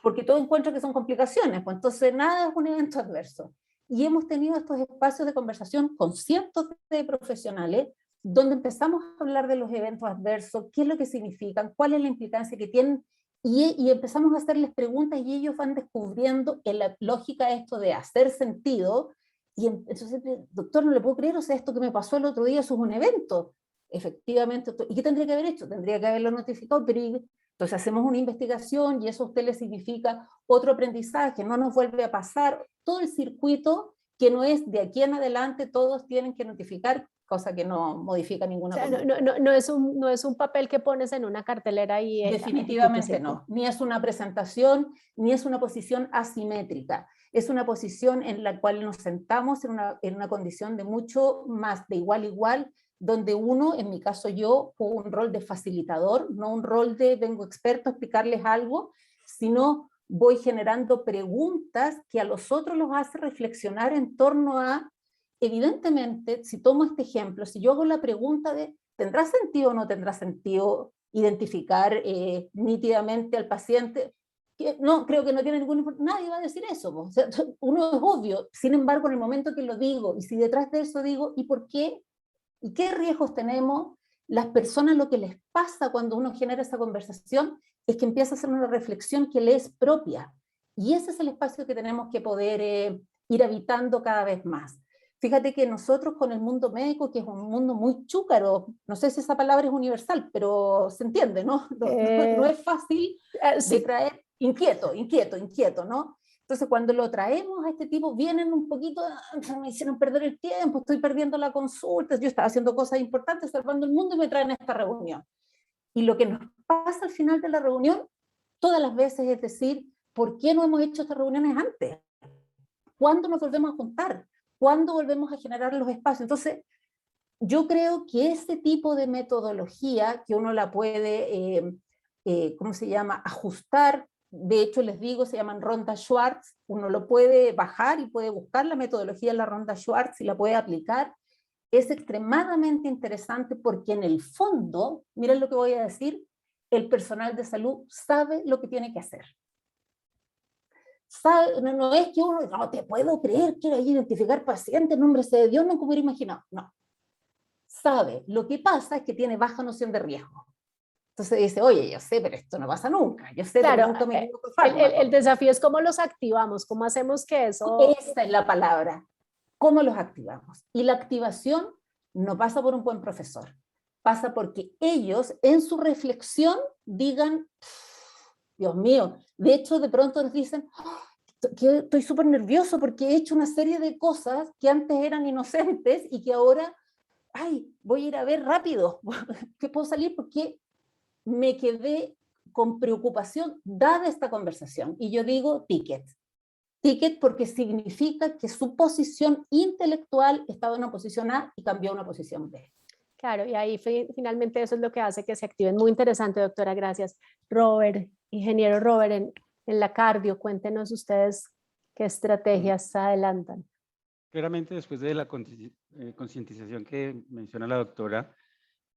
porque todo encuentra que son complicaciones, pues entonces nada es un evento adverso. Y hemos tenido estos espacios de conversación con cientos de profesionales, donde empezamos a hablar de los eventos adversos, qué es lo que significan, cuál es la implicancia que tienen, y empezamos a hacerles preguntas y ellos van descubriendo en la lógica esto de hacer sentido, y entonces, doctor, no le puedo creer, o sea, esto que me pasó el otro día, eso es un evento, efectivamente, ¿y qué tendría que haber hecho? Tendría que haberlo notificado, pero entonces hacemos una investigación y eso a usted le significa otro aprendizaje, no nos vuelve a pasar, todo el circuito que no es de aquí en adelante, todos tienen que notificar, cosa que no modifica ninguna. O sea, no es un papel que pones en una cartelera y... Definitivamente no, ni es una presentación, ni es una posición asimétrica, es una posición en la cual nos sentamos en una condición de mucho más, de igual a igual, donde uno, en mi caso yo, juego un rol de facilitador, no un rol de vengo experto a explicarles algo, sino voy generando preguntas que a los otros los hace reflexionar en torno a, evidentemente, si tomo este ejemplo, si yo hago la pregunta de ¿tendrá sentido o no tendrá sentido identificar nítidamente al paciente? Que no, creo que no tiene ningún... Nadie va a decir eso. O sea, uno es obvio. Sin embargo, en el momento que lo digo, y si detrás de eso digo, ¿y por qué? ¿Y qué riesgos tenemos? Las personas, lo que les pasa cuando uno genera esa conversación es que empieza a hacer una reflexión que le es propia. Y ese es el espacio que tenemos que poder ir habitando cada vez más. Fíjate que nosotros con el mundo médico, que es un mundo muy chúcaro, no sé si esa palabra es universal, pero se entiende, ¿no? No es fácil de traer, inquieto, ¿no? Entonces, cuando lo traemos a este tipo, vienen un poquito, me hicieron perder el tiempo, estoy perdiendo la consulta, yo estaba haciendo cosas importantes, salvando el mundo, y me traen a esta reunión. Y lo que nos pasa al final de la reunión, todas las veces, es decir, ¿por qué no hemos hecho estas reuniones antes? ¿Cuándo nos volvemos a juntar? ¿Cuándo volvemos a generar los espacios? Entonces, yo creo que ese tipo de metodología, que uno la puede, ¿cómo se llama?, ajustar. De hecho, les digo, se llaman rondas Schwartz, uno lo puede bajar y puede buscar la metodología de la ronda Schwartz y la puede aplicar. Es extremadamente interesante porque en el fondo, miren lo que voy a decir, el personal de salud sabe lo que tiene que hacer. Sabe, no es que uno, no te puedo creer que hay que identificar pacientes, nombre de Dios, nunca hubiera imaginado. No. Sabe, lo que pasa es que tiene baja noción de riesgo. Entonces dice, oye, yo sé, pero esto no pasa nunca. Yo sé, Claro, pero nunca me equivoco. el desafío es cómo los activamos, cómo hacemos que eso... Esa es la palabra. ¿Cómo los activamos? Y la activación no pasa por un buen profesor. Pasa porque ellos, en su reflexión, digan, Dios mío. De hecho, de pronto nos dicen, que estoy súper nervioso porque he hecho una serie de cosas que antes eran inocentes y que ahora, ay, voy a ir a ver rápido, que puedo salir porque me quedé con preocupación dada esta conversación. Y yo digo ticket. Ticket porque significa que su posición intelectual estaba en una posición A y cambió a una posición B. Claro, y ahí finalmente eso es lo que hace que se activen. Muy interesante, doctora, gracias. Robert, ingeniero Robert, en la cardio, cuéntenos ustedes qué estrategias adelantan. Claramente, después de la concientización que menciona la doctora,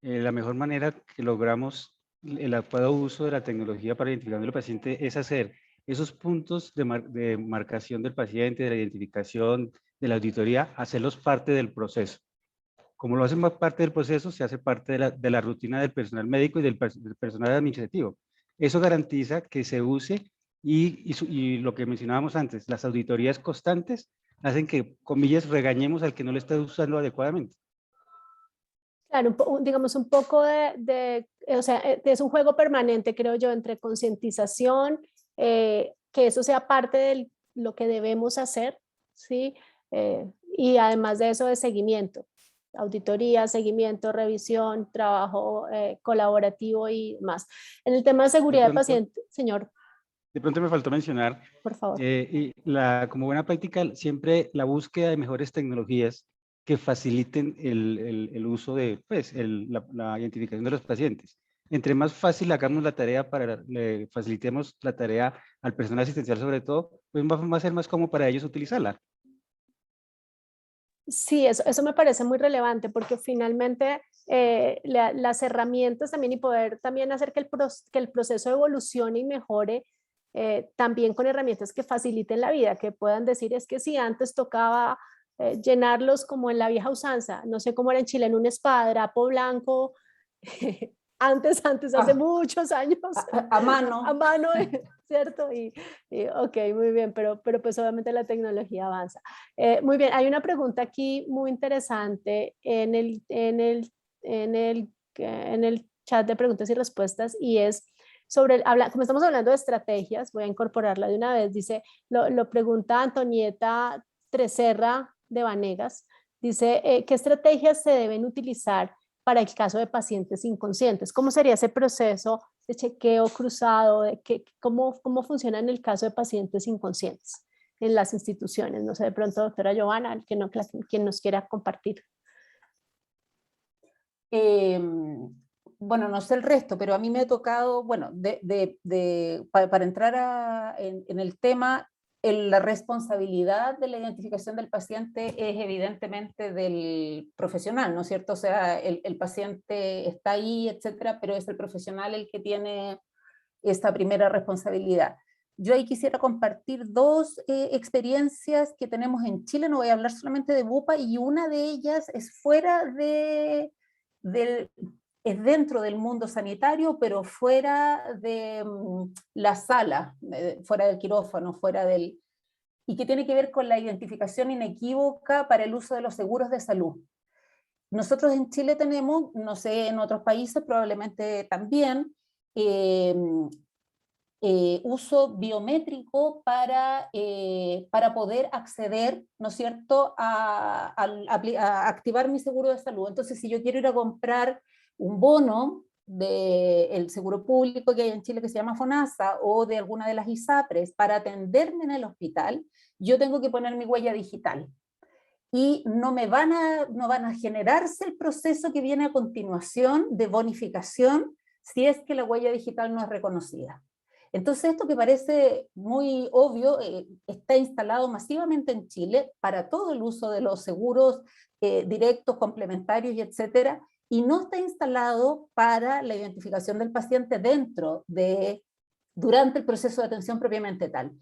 la mejor manera que logramos el adecuado uso de la tecnología para identificar al paciente es hacer esos puntos de marcación del paciente, de la identificación, de la auditoría, hacerlos parte del proceso. Como lo hacen parte del proceso, se hace parte de la rutina del personal médico y del personal administrativo. Eso garantiza que se use y lo que mencionábamos antes, las auditorías constantes hacen que, comillas, regañemos al que no lo está usando adecuadamente. Claro, digamos un poco o sea, es un juego permanente, creo yo, entre concientización, que eso sea parte de lo que debemos hacer, ¿sí? Y además de eso, de seguimiento, auditoría, seguimiento, revisión, trabajo colaborativo y más. En el tema de seguridad del paciente, señor. De pronto me faltó mencionar, por favor. Como buena práctica, siempre la búsqueda de mejores tecnologías que faciliten el uso de la identificación de los pacientes. Entre más fácil hagamos la tarea, facilitemos la tarea al personal asistencial sobre todo, pues va a ser más cómodo para ellos utilizarla. Sí, eso me parece muy relevante porque finalmente las herramientas también y poder también hacer que el proceso evolucione y mejore también con herramientas que faciliten la vida, que puedan decir es que si antes tocaba llenarlos como en la vieja usanza, no sé cómo era en Chile, en un esparadrapo blanco, antes, hace muchos años. A mano. A mano, ¿cierto? Ok, muy bien, pero pues obviamente la tecnología avanza. Muy bien, hay una pregunta aquí muy interesante en el chat de preguntas y respuestas y es sobre, como estamos hablando de estrategias, voy a incorporarla de una vez, dice, lo pregunta Antonieta Treserra de Vanegas, dice, ¿qué estrategias se deben utilizar para el caso de pacientes inconscientes? ¿Cómo sería ese proceso de chequeo cruzado? ¿Cómo funciona en el caso de pacientes inconscientes en las instituciones? No sé, de pronto, doctora Giovanna, quien nos quiera compartir. Bueno, no sé el resto, pero a mí me ha tocado, bueno, para entrar en el tema, la responsabilidad de la identificación del paciente es evidentemente del profesional, ¿no es cierto? O sea, el paciente está ahí, etcétera, pero es el profesional el que tiene esta primera responsabilidad. Yo ahí quisiera compartir dos experiencias que tenemos en Chile, no voy a hablar solamente de Bupa, y una de ellas es es dentro del mundo sanitario, pero fuera de la sala, fuera del quirófano, y que tiene que ver con la identificación inequívoca para el uso de los seguros de salud. Nosotros en Chile tenemos, no sé, en otros países probablemente también, uso biométrico para poder acceder, ¿no es cierto?, a activar mi seguro de salud. Entonces, si yo quiero ir a comprar un bono del seguro público que hay en Chile que se llama FONASA o de alguna de las ISAPRES para atenderme en el hospital, yo tengo que poner mi huella digital. Y no van a generarse el proceso que viene a continuación de bonificación si es que la huella digital no es reconocida. Entonces, esto que parece muy obvio está instalado masivamente en Chile para todo el uso de los seguros directos, complementarios y etcétera, y no está instalado para la identificación del paciente durante el proceso de atención propiamente tal.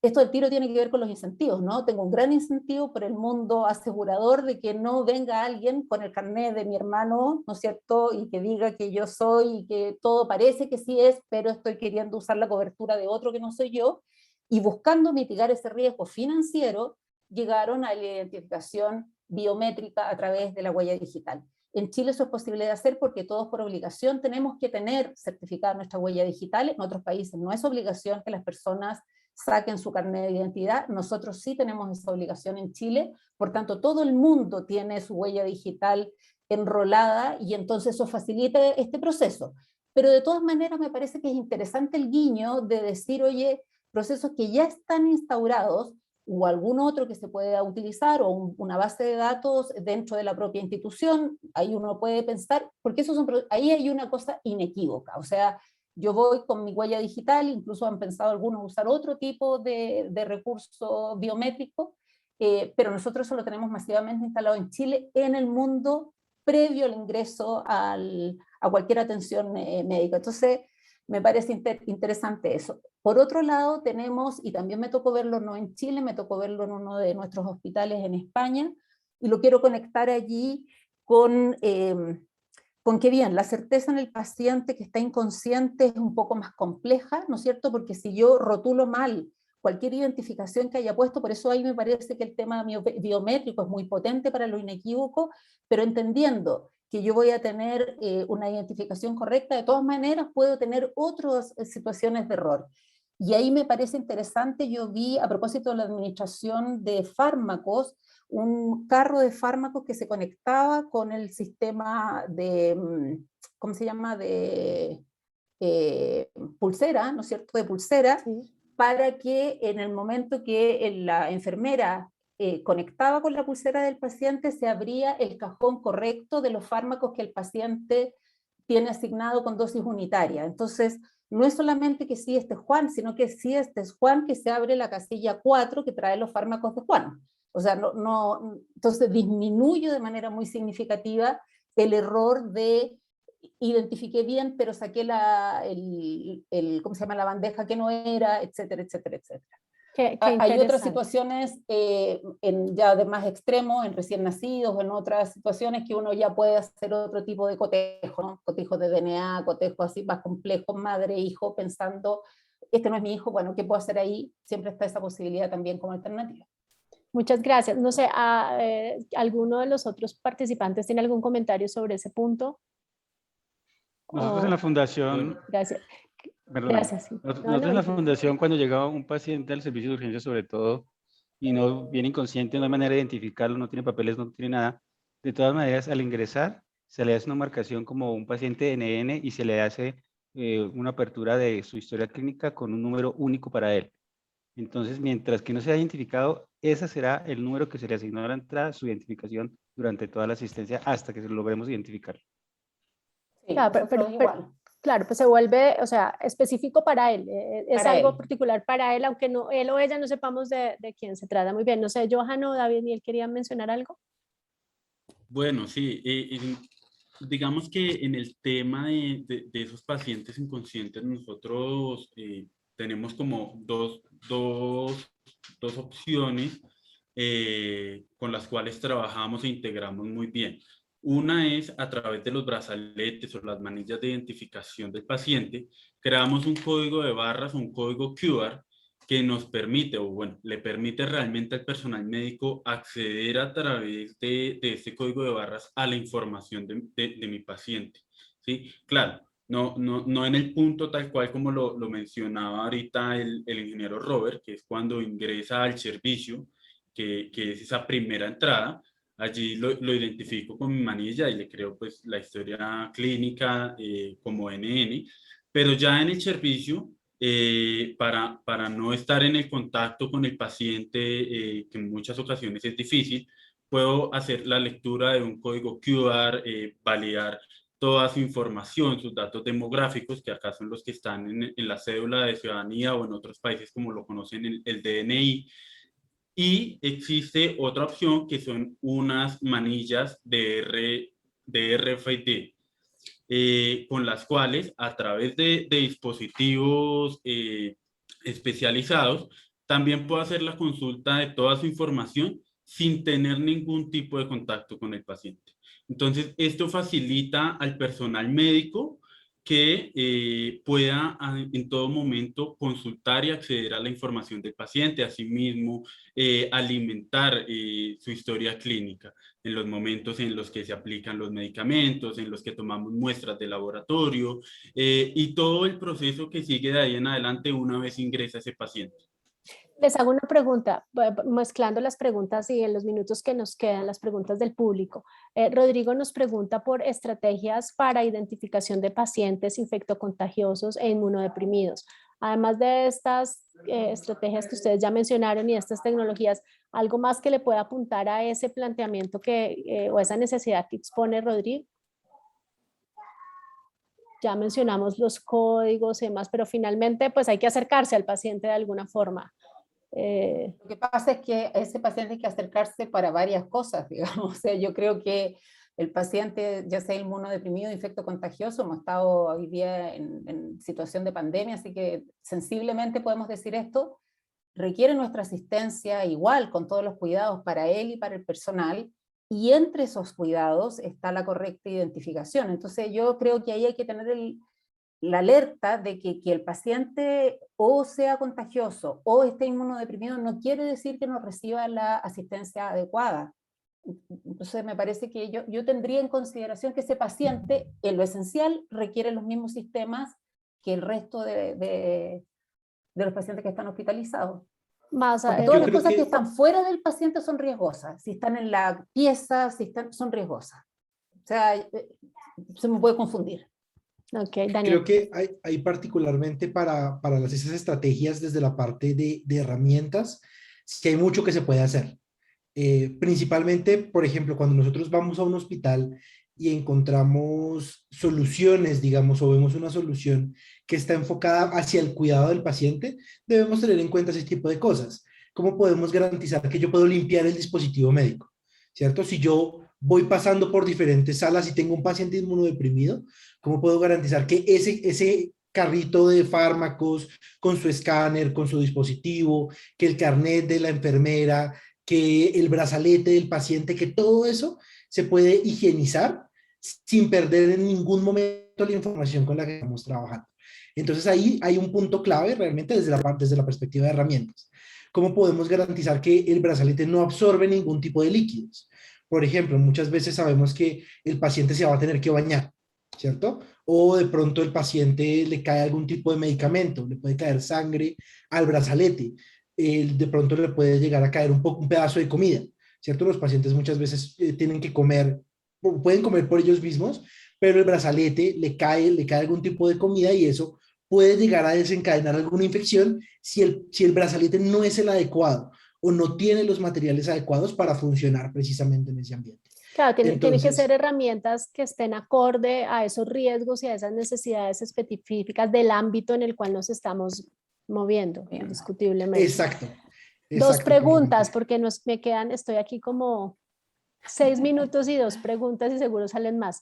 Esto del tiro tiene que ver con los incentivos, ¿no? Tengo un gran incentivo por el mundo asegurador de que no venga alguien con el carnet de mi hermano, ¿no es cierto?, y que diga que yo soy y que todo parece que sí es, pero estoy queriendo usar la cobertura de otro que no soy yo, y buscando mitigar ese riesgo financiero, llegaron a la identificación biométrica a través de la huella digital. En Chile eso es posible de hacer porque todos por obligación tenemos que tener certificada nuestra huella digital. En otros países no es obligación que las personas saquen su carnet de identidad. Nosotros sí tenemos esa obligación en Chile, por tanto todo el mundo tiene su huella digital enrolada y entonces eso facilita este proceso. Pero de todas maneras me parece que es interesante el guiño de decir, oye, procesos que ya están instaurados o algún otro que se pueda utilizar o una base de datos dentro de la propia institución, ahí uno puede pensar, porque ahí hay una cosa inequívoca, o sea, yo voy con mi huella digital, incluso han pensado algunos usar otro tipo de recurso biométrico, pero nosotros eso lo tenemos masivamente instalado en Chile, en el mundo previo al ingreso a cualquier atención médica. Entonces, me parece interesante eso. Por otro lado, tenemos, y también me tocó verlo no en Chile, me tocó verlo en uno de nuestros hospitales en España, y lo quiero conectar allí con que bien, la certeza en el paciente que está inconsciente es un poco más compleja, ¿no es cierto? Porque si yo rotulo mal cualquier identificación que haya puesto, por eso ahí me parece que el tema biométrico es muy potente para lo inequívoco, pero entendiendo que yo voy a tener una identificación correcta, de todas maneras puedo tener otras situaciones de error. Y ahí me parece interesante, yo vi a propósito de la administración de fármacos, un carro de fármacos que se conectaba con el sistema de, ¿cómo se llama?, de pulsera, ¿no es cierto?, de pulsera, sí, para que en el momento que la enfermera conectaba con la pulsera del paciente, se abría el cajón correcto de los fármacos que el paciente tiene asignado con dosis unitaria. Entonces, no es solamente que sí este es Juan, sino que sí este es Juan, que se abre la casilla 4 que trae los fármacos de Juan. O sea, entonces disminuye de manera muy significativa el error de identifiqué bien, pero saqué ¿cómo se llama?, la bandeja que no era, etcétera, etcétera, etcétera. Hay otras situaciones ya de más extremo, en recién nacidos, o en otras situaciones que uno ya puede hacer otro tipo de cotejo, ¿no? Cotejo de DNA, cotejo así más complejo, madre, hijo, pensando, este no es mi hijo, bueno, ¿qué puedo hacer ahí? Siempre está esa posibilidad también como alternativa. Muchas gracias. No sé, ¿alguno de los otros participantes tiene algún comentario sobre ese punto? Nosotros en la fundación... Gracias. Perdón, gracias. Sí. Nosotros en la fundación, cuando llega un paciente al servicio de urgencia sobre todo, y no viene inconsciente, no hay manera de identificarlo, no tiene papeles, no tiene nada, de todas maneras, al ingresar, se le hace una marcación como un paciente NN y se le hace una apertura de su historia clínica con un número único para él. Entonces, mientras que no se haya identificado, ese será el número que se le asignó a la entrada, su identificación durante toda la asistencia hasta que lo logremos identificar. Sí, claro, claro, pues se vuelve, o sea, específico para él. Es para algo él. Particular para él, aunque no, él o ella no sepamos de quién se trata. Muy bien, no sé, Johan o David, ¿y él quería mencionar algo? Bueno, sí, digamos que en el tema de esos pacientes inconscientes, nosotros tenemos como dos opciones con las cuales trabajamos e integramos muy bien. Una es a través de los brazaletes o las manillas de identificación del paciente, creamos un código de barras, un código QR, que nos permite, o bueno, le permite realmente al personal médico acceder a través de este código de barras a la información de mi paciente, ¿sí? Claro, no en el punto tal cual como lo mencionaba ahorita el ingeniero Robert, que es cuando ingresa al servicio, que es esa primera entrada. Allí lo identifico con mi manilla y le creo pues la historia clínica como NN, pero ya en el servicio, para no estar en el contacto con el paciente, que en muchas ocasiones es difícil, puedo hacer la lectura de un código QR, validar toda su información, sus datos demográficos, que acá son los que están en la cédula de ciudadanía o en otros países como lo conocen el DNI. Y existe otra opción que son unas manillas de RFID, con las cuales a través de dispositivos especializados también puedo hacer la consulta de toda su información sin tener ningún tipo de contacto con el paciente. Entonces, esto facilita al personal médico que pueda en todo momento consultar y acceder a la información del paciente, asimismo alimentar su historia clínica en los momentos en los que se aplican los medicamentos, en los que tomamos muestras de laboratorio y todo el proceso que sigue de ahí en adelante una vez ingresa ese paciente. Les hago una pregunta, mezclando las preguntas y en los minutos que nos quedan, las preguntas del público. Rodrigo nos pregunta por estrategias para identificación de pacientes infectocontagiosos e inmunodeprimidos. Además de estas estrategias que ustedes ya mencionaron y estas tecnologías, ¿algo más que le pueda apuntar a ese planteamiento o esa necesidad que expone Rodrigo? Ya mencionamos los códigos y demás, pero finalmente pues hay que acercarse al paciente de alguna forma. Lo que pasa es que a ese paciente hay que acercarse para varias cosas, digamos. O sea, yo creo que el paciente, ya sea inmunodeprimido o infectocontagioso, hemos estado hoy día en situación de pandemia, así que sensiblemente podemos decir esto, requiere nuestra asistencia igual, con todos los cuidados para él y para el personal, y entre esos cuidados está la correcta identificación. Entonces yo creo que ahí hay que tener la alerta de que el paciente o sea contagioso o esté inmunodeprimido no quiere decir que no reciba la asistencia adecuada. Entonces me parece que yo tendría en consideración que ese paciente, en lo esencial, requiere los mismos sistemas que el resto de los pacientes que están hospitalizados. Porque todas las cosas que están fuera del paciente son riesgosas. Si están en la pieza, son riesgosas. O sea, se me puede confundir. Okay, Daniel. Creo que hay particularmente para esas estrategias desde la parte de herramientas, sí hay mucho que se puede hacer. Principalmente, por ejemplo, cuando nosotros vamos a un hospital y encontramos soluciones, digamos, o vemos una solución que está enfocada hacia el cuidado del paciente, debemos tener en cuenta ese tipo de cosas. ¿Cómo podemos garantizar que yo puedo limpiar el dispositivo médico? ¿Cierto? Si yo voy pasando por diferentes salas y tengo un paciente inmunodeprimido, ¿cómo puedo garantizar que ese carrito de fármacos con su escáner, con su dispositivo, que el carnet de la enfermera, que el brazalete del paciente, que todo eso se puede higienizar sin perder en ningún momento la información con la que estamos trabajando? Entonces ahí hay un punto clave realmente desde la perspectiva de herramientas. ¿Cómo podemos garantizar que el brazalete no absorbe ningún tipo de líquidos? Por ejemplo, muchas veces sabemos que el paciente se va a tener que bañar, ¿cierto? O de pronto el paciente le cae algún tipo de medicamento, le puede caer sangre al brazalete, de pronto le puede llegar a caer un pedazo de comida, ¿cierto? Los pacientes muchas veces tienen que comer, pueden comer por ellos mismos, pero el brazalete le cae algún tipo de comida y eso puede llegar a desencadenar alguna infección si el brazalete no es el adecuado o no tiene los materiales adecuados para funcionar precisamente en ese ambiente. Claro, tienen que ser herramientas que estén acorde a esos riesgos y a esas necesidades específicas del ámbito en el cual nos estamos moviendo, indiscutiblemente. Exacto. Dos preguntas, porque me quedan, estoy aquí como 6 minutos y 2 preguntas y seguro salen más.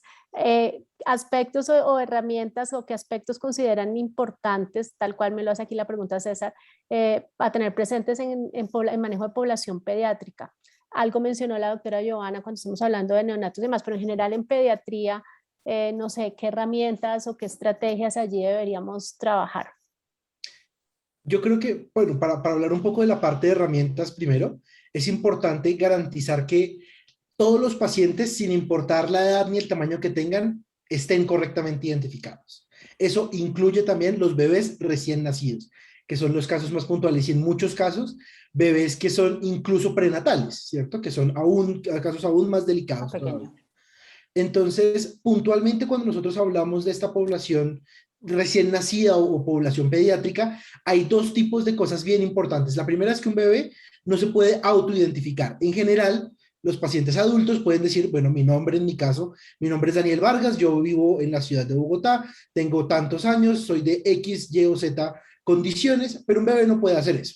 Aspectos o herramientas o qué aspectos consideran importantes, tal cual me lo hace aquí la pregunta César, a tener presentes en manejo de población pediátrica. Algo mencionó la doctora Johanna cuando estamos hablando de neonatos y demás, pero en general en pediatría, no sé, qué herramientas o qué estrategias allí deberíamos trabajar. Yo creo que, bueno, para hablar un poco de la parte de herramientas primero, es importante garantizar que todos los pacientes, sin importar la edad ni el tamaño que tengan, estén correctamente identificados. Eso incluye también los bebés recién nacidos, que son los casos más puntuales, y en muchos casos, bebés que son incluso prenatales, ¿cierto? Que son casos aún más delicados todavía. Entonces, puntualmente cuando nosotros hablamos de esta población recién nacida o población pediátrica, hay dos tipos de cosas bien importantes. La primera es que un bebé no se puede autoidentificar. En general, los pacientes adultos pueden decir, bueno, mi nombre en mi caso, mi nombre es Daniel Vargas, yo vivo en la ciudad de Bogotá, tengo tantos años, soy de X, Y o Z condiciones, pero un bebé no puede hacer eso,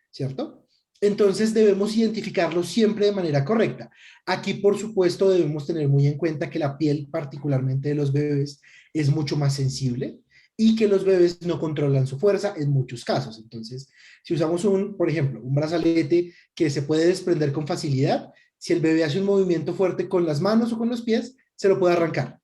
¿cierto? Entonces debemos identificarlo siempre de manera correcta. Aquí, por supuesto, debemos tener muy en cuenta que la piel, particularmente de los bebés, es mucho más sensible y que los bebés no controlan su fuerza en muchos casos. Entonces, si usamos por ejemplo, un brazalete que se puede desprender con facilidad, si el bebé hace un movimiento fuerte con las manos o con los pies, se lo puede arrancar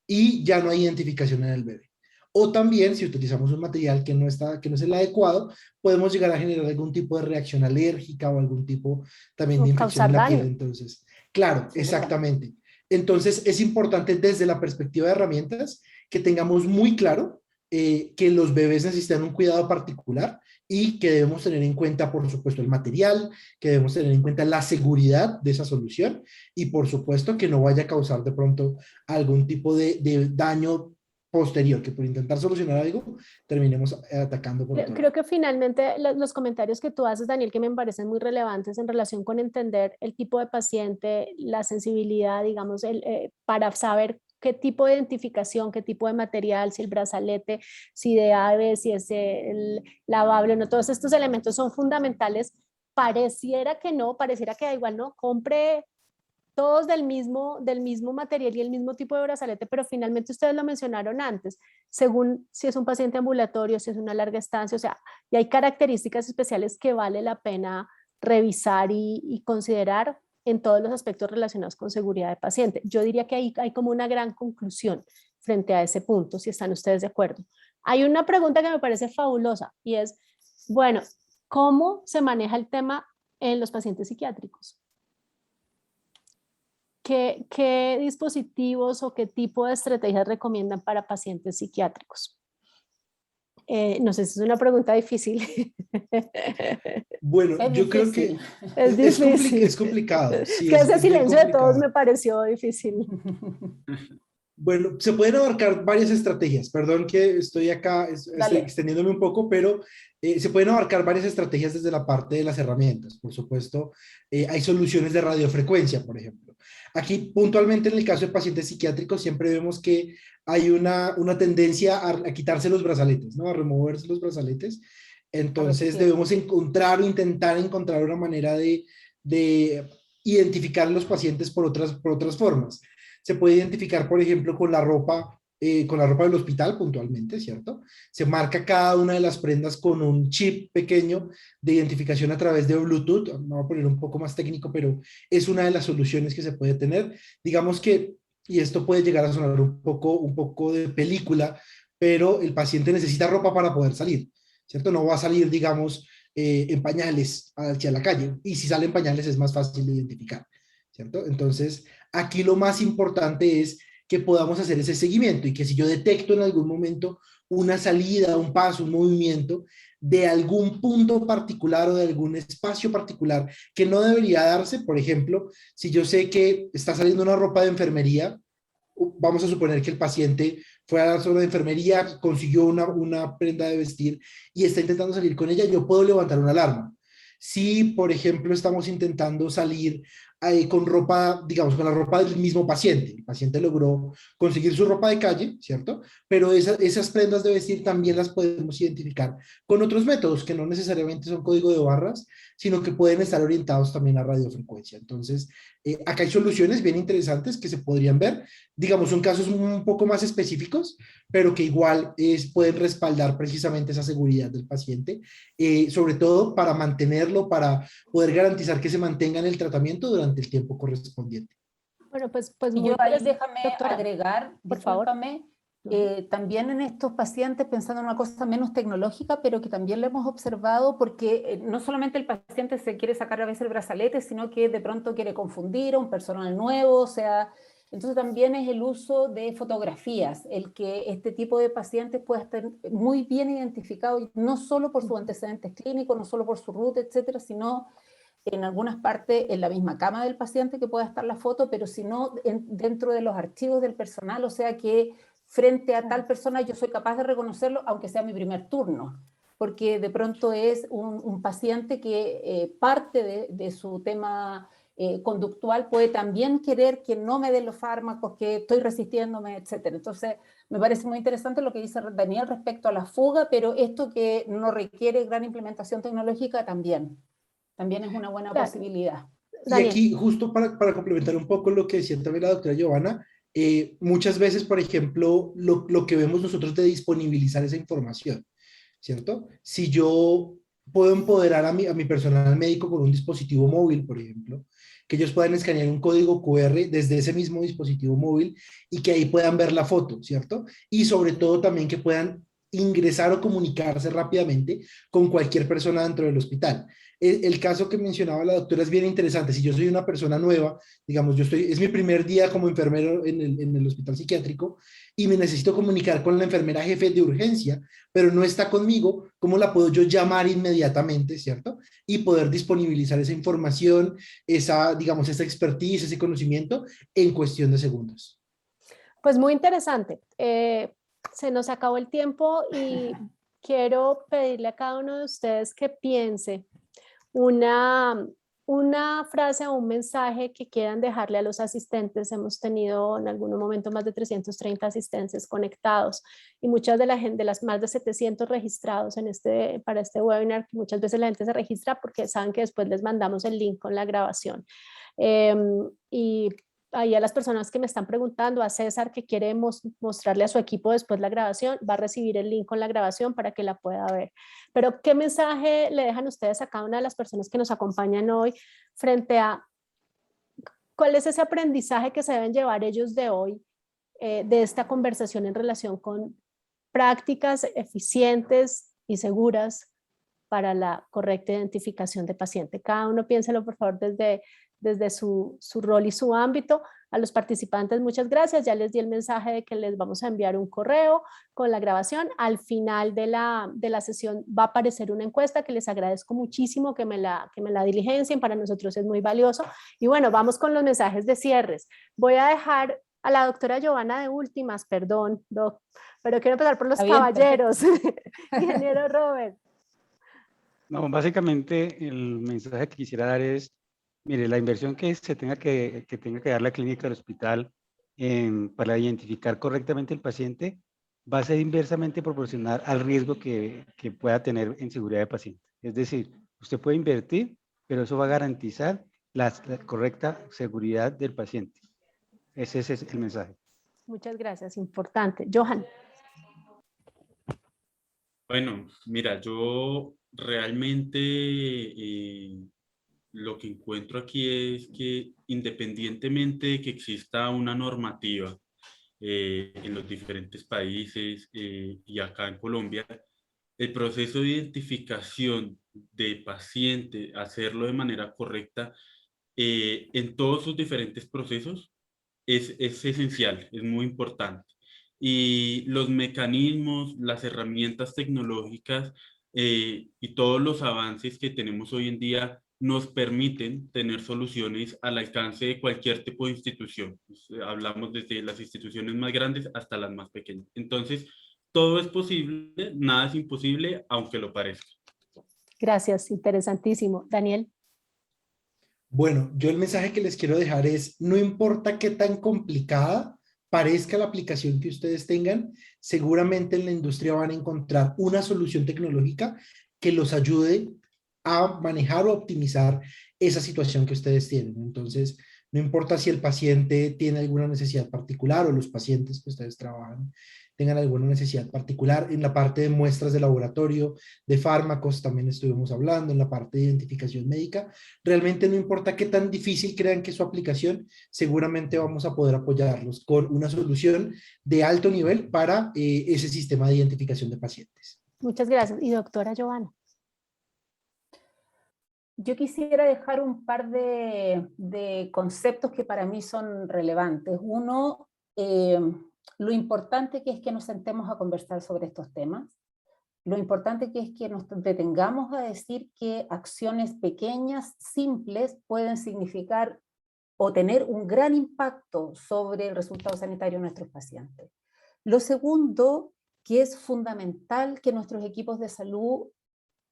y ya no hay identificación en el bebé. O también, si utilizamos un material que no es el adecuado, podemos llegar a generar algún tipo de reacción alérgica o algún tipo también de infección en la piel. Entonces, claro, exactamente. Entonces, es importante desde la perspectiva de herramientas que tengamos muy claro que los bebés necesitan un cuidado particular y que debemos tener en cuenta, por supuesto, el material, que debemos tener en cuenta la seguridad de esa solución y, por supuesto, que no vaya a causar de pronto algún tipo de daño posterior, que por intentar solucionar algo terminemos atacando por otro. Creo que finalmente los comentarios que tú haces, Daniel, que me parecen muy relevantes en relación con entender el tipo de paciente, la sensibilidad, digamos, para saber qué tipo de identificación, qué tipo de material, si el brazalete, si de ave, si es el lavable, no, todos estos elementos son fundamentales. Pareciera que no, pareciera que da igual, no, compre todos del mismo material y el mismo tipo de brazalete, pero finalmente ustedes lo mencionaron antes, según si es un paciente ambulatorio, si es una larga estancia, o sea, y hay características especiales que vale la pena revisar y considerar en todos los aspectos relacionados con seguridad de paciente. Yo diría que hay como una gran conclusión frente a ese punto, si están ustedes de acuerdo. Hay una pregunta que me parece fabulosa y es, bueno, ¿cómo se maneja el tema en los pacientes psiquiátricos? ¿Qué dispositivos o qué tipo de estrategias recomiendan para pacientes psiquiátricos? No sé si es una pregunta difícil. Bueno, yo creo que es complicado. Sí, que ese silencio de todos me pareció difícil. Bueno, se pueden abarcar varias estrategias. Perdón que estoy acá estoy extendiéndome un poco, pero se pueden abarcar varias estrategias desde la parte de las herramientas. Por supuesto, hay soluciones de radiofrecuencia, por ejemplo. Aquí, puntualmente, en el caso de pacientes psiquiátricos, siempre vemos que hay una tendencia a quitarse los brazaletes, ¿no? A removerse los brazaletes. Entonces, debemos intentar encontrar una manera de identificar a los pacientes por otras formas. Se puede identificar, por ejemplo, con la ropa del hospital puntualmente, ¿cierto? Se marca cada una de las prendas con un chip pequeño de identificación a través de Bluetooth. Me voy a poner un poco más técnico, pero es una de las soluciones que se puede tener. Digamos que, y esto puede llegar a sonar un poco de película, pero el paciente necesita ropa para poder salir, ¿cierto? No va a salir, digamos, en pañales hacia la calle. Y si sale en pañales es más fácil de identificar, ¿cierto? Entonces, aquí lo más importante es que podamos hacer ese seguimiento y que si yo detecto en algún momento una salida, un paso, un movimiento de algún punto particular o de algún espacio particular que no debería darse, por ejemplo, si yo sé que está saliendo una ropa de enfermería, vamos a suponer que el paciente fue a la zona de enfermería, consiguió una prenda de vestir y está intentando salir con ella, yo puedo levantar una alarma. Si, por ejemplo, estamos intentando salir con ropa, digamos, con la ropa del mismo paciente. El paciente logró conseguir su ropa de calle, ¿cierto? Pero esas prendas de vestir también las podemos identificar con otros métodos que no necesariamente son código de barras, sino que pueden estar orientados también a radiofrecuencia. Entonces, acá hay soluciones bien interesantes que se podrían ver. Digamos, son casos un poco más específicos, pero que igual pueden respaldar precisamente esa seguridad del paciente, sobre todo para mantenerlo, para poder garantizar que se mantenga en el tratamiento durante el tiempo correspondiente. Bueno, pues y yo ahí déjame agregar, por discúlpame, también en estos pacientes, pensando en una cosa menos tecnológica, pero que también lo hemos observado, porque no solamente el paciente se quiere sacar a veces el brazalete, sino que de pronto quiere confundir a un personal nuevo, o sea, Entonces también es el uso de fotografías, el que este tipo de pacientes pueda estar muy bien identificado, no solo por sus antecedentes clínicos, no solo por su ruta, etcétera, sino en algunas partes en la misma cama del paciente que pueda estar la foto, pero si no dentro de los archivos del personal, o sea que frente a tal persona yo soy capaz de reconocerlo, aunque sea mi primer turno, porque de pronto es un paciente que parte de su tema conductual puede también querer que no me den los fármacos, que estoy resistiéndome, etcétera. Entonces, me parece muy interesante lo que dice Daniel respecto a la fuga, pero esto que no requiere gran implementación tecnológica también es una buena Claro. posibilidad. Y Daniel. aquí, justo para complementar un poco lo que decía también la doctora Giovanna, muchas veces, por ejemplo, lo que vemos nosotros de disponibilizar esa información, ¿cierto? Si yo puedo empoderar a mi personal médico con un dispositivo móvil, por ejemplo, que ellos puedan escanear un código QR desde ese mismo dispositivo móvil y que ahí puedan ver la foto, ¿cierto? Y sobre todo también que puedan ingresar o comunicarse rápidamente con cualquier persona dentro del hospital. El caso que mencionaba la doctora es bien interesante. Si yo soy una persona nueva, digamos, es mi primer día como enfermero en el hospital psiquiátrico y me necesito comunicar con la enfermera jefe de urgencia, pero no está conmigo, ¿cómo la puedo yo llamar inmediatamente, cierto? Y poder disponibilizar esa información, digamos, esa expertise, ese conocimiento en cuestión de segundos. Pues muy interesante. Se nos acabó el tiempo y quiero pedirle a cada uno de ustedes que piense una frase o un mensaje que quieran dejarle a los asistentes. Hemos tenido en algún momento más de 330 asistentes conectados y muchas de la gente, de las más de 700 registrados para este webinar, muchas veces la gente se registra porque saben que después les mandamos el link con la grabación. Y ahí a las personas que me están preguntando, a César que quiere mostrarle a su equipo después la grabación, va a recibir el link con la grabación para que la pueda ver. Pero ¿qué mensaje le dejan ustedes a cada una de las personas que nos acompañan hoy frente a cuál es ese aprendizaje que se deben llevar ellos de hoy, de esta conversación en relación con prácticas eficientes y seguras para la correcta identificación de paciente? Cada uno piénselo, por favor, desde su rol y su ámbito. A los participantes, muchas gracias. Ya les di el mensaje de que les vamos a enviar un correo con la grabación. Al final de la sesión va a aparecer una encuesta que les agradezco muchísimo que me la diligencien. Para nosotros es muy valioso. Y bueno, vamos con los mensajes de cierres. Voy a dejar a la doctora Giovanna de últimas, perdón, doc, pero quiero empezar por los caballeros. Ingeniero Robert. No, básicamente el mensaje que quisiera dar es, mire, la inversión que tenga que dar la clínica del hospital para identificar correctamente el paciente va a ser inversamente proporcional al riesgo que pueda tener en seguridad de paciente. Es decir, usted puede invertir, pero eso va a garantizar la correcta seguridad del paciente. Ese es el mensaje. Muchas gracias, importante. Johan. Bueno, mira, yo realmente lo que encuentro aquí es que independientemente de que exista una normativa en los diferentes países y acá en Colombia, el proceso de identificación de paciente, hacerlo de manera correcta en todos sus diferentes procesos es esencial, es muy importante. Y los mecanismos, las herramientas tecnológicas y todos los avances que tenemos hoy en día nos permiten tener soluciones al alcance de cualquier tipo de institución. Pues, hablamos desde las instituciones más grandes hasta las más pequeñas. Entonces, todo es posible, nada es imposible, aunque lo parezca. Gracias, interesantísimo. Daniel. Bueno, yo el mensaje que les quiero dejar es, no importa qué tan complicada parezca la aplicación que ustedes tengan, seguramente en la industria van a encontrar una solución tecnológica que los ayude a manejar o optimizar esa situación que ustedes tienen. Entonces, no importa si el paciente tiene alguna necesidad particular o los pacientes que ustedes trabajan tengan alguna necesidad particular. En la parte de muestras de laboratorio, de fármacos, también estuvimos hablando, en la parte de identificación médica. Realmente no importa qué tan difícil crean que es su aplicación, seguramente vamos a poder apoyarlos con una solución de alto nivel para ese sistema de identificación de pacientes. Muchas gracias. Y doctora Giovanna. Yo quisiera dejar un par de conceptos que para mí son relevantes. Uno, lo importante que es que nos sentemos a conversar sobre estos temas. Lo importante que es que nos detengamos a decir que acciones pequeñas, simples, pueden significar o tener un gran impacto sobre el resultado sanitario de nuestros pacientes. Lo segundo, que es fundamental que nuestros equipos de salud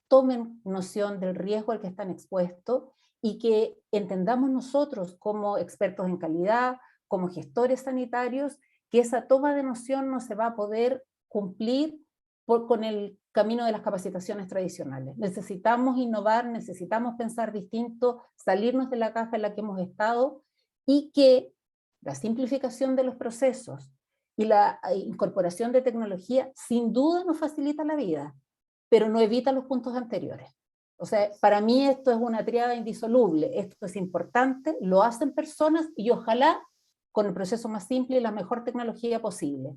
tomen noción del riesgo al que están expuestos y que entendamos nosotros como expertos en calidad, como gestores sanitarios, que esa toma de noción no se va a poder cumplir con el camino de las capacitaciones tradicionales. Necesitamos innovar, necesitamos pensar distinto, salirnos de la caja en la que hemos estado, y que la simplificación de los procesos y la incorporación de tecnología sin duda nos facilita la vida, pero no evita los puntos anteriores. O sea, para mí esto es una tríada indisoluble, esto es importante, lo hacen personas y ojalá con el proceso más simple y la mejor tecnología posible.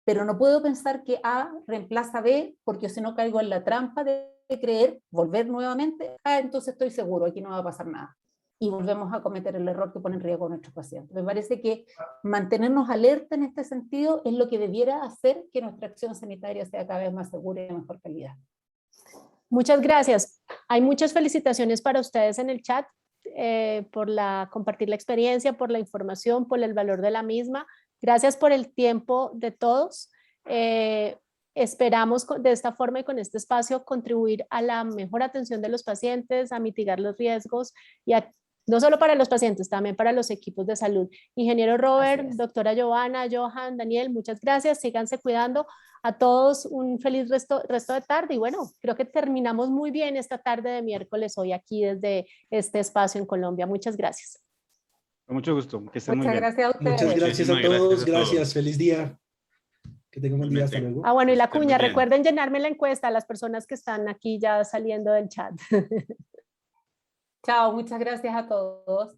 Pero no puedo pensar que A reemplaza B, porque si no caigo en la trampa de creer, volver nuevamente, entonces estoy seguro, aquí no va a pasar nada. Y volvemos a cometer el error que pone en riesgo a nuestros pacientes. Me parece que mantenernos alerta en este sentido es lo que debiera hacer que nuestra acción sanitaria sea cada vez más segura y de mejor calidad. Muchas gracias. Hay muchas felicitaciones para ustedes en el chat por compartir la experiencia, por la información, por el valor de la misma. Gracias por el tiempo de todos. Esperamos de esta forma y con este espacio contribuir a la mejor atención de los pacientes, a mitigar los riesgos y no solo para los pacientes, también para los equipos de salud. Ingeniero Robert, doctora Giovanna, Johan, Daniel, muchas gracias. Síganse cuidando. A todos un feliz resto de tarde y bueno, creo que terminamos muy bien esta tarde de miércoles hoy aquí desde este espacio en Colombia. Muchas gracias. Con mucho gusto, que estén muy Muchas bien. gracias a ustedes. Muchas gracias a Muchísimas todos, gracias a gracias, feliz día. Que tengan buen día, hasta luego. Bueno, y la Estén muy cuña, bien. recuerden llenarme la encuesta a las personas que están aquí ya saliendo del chat. Chao, muchas gracias a todos.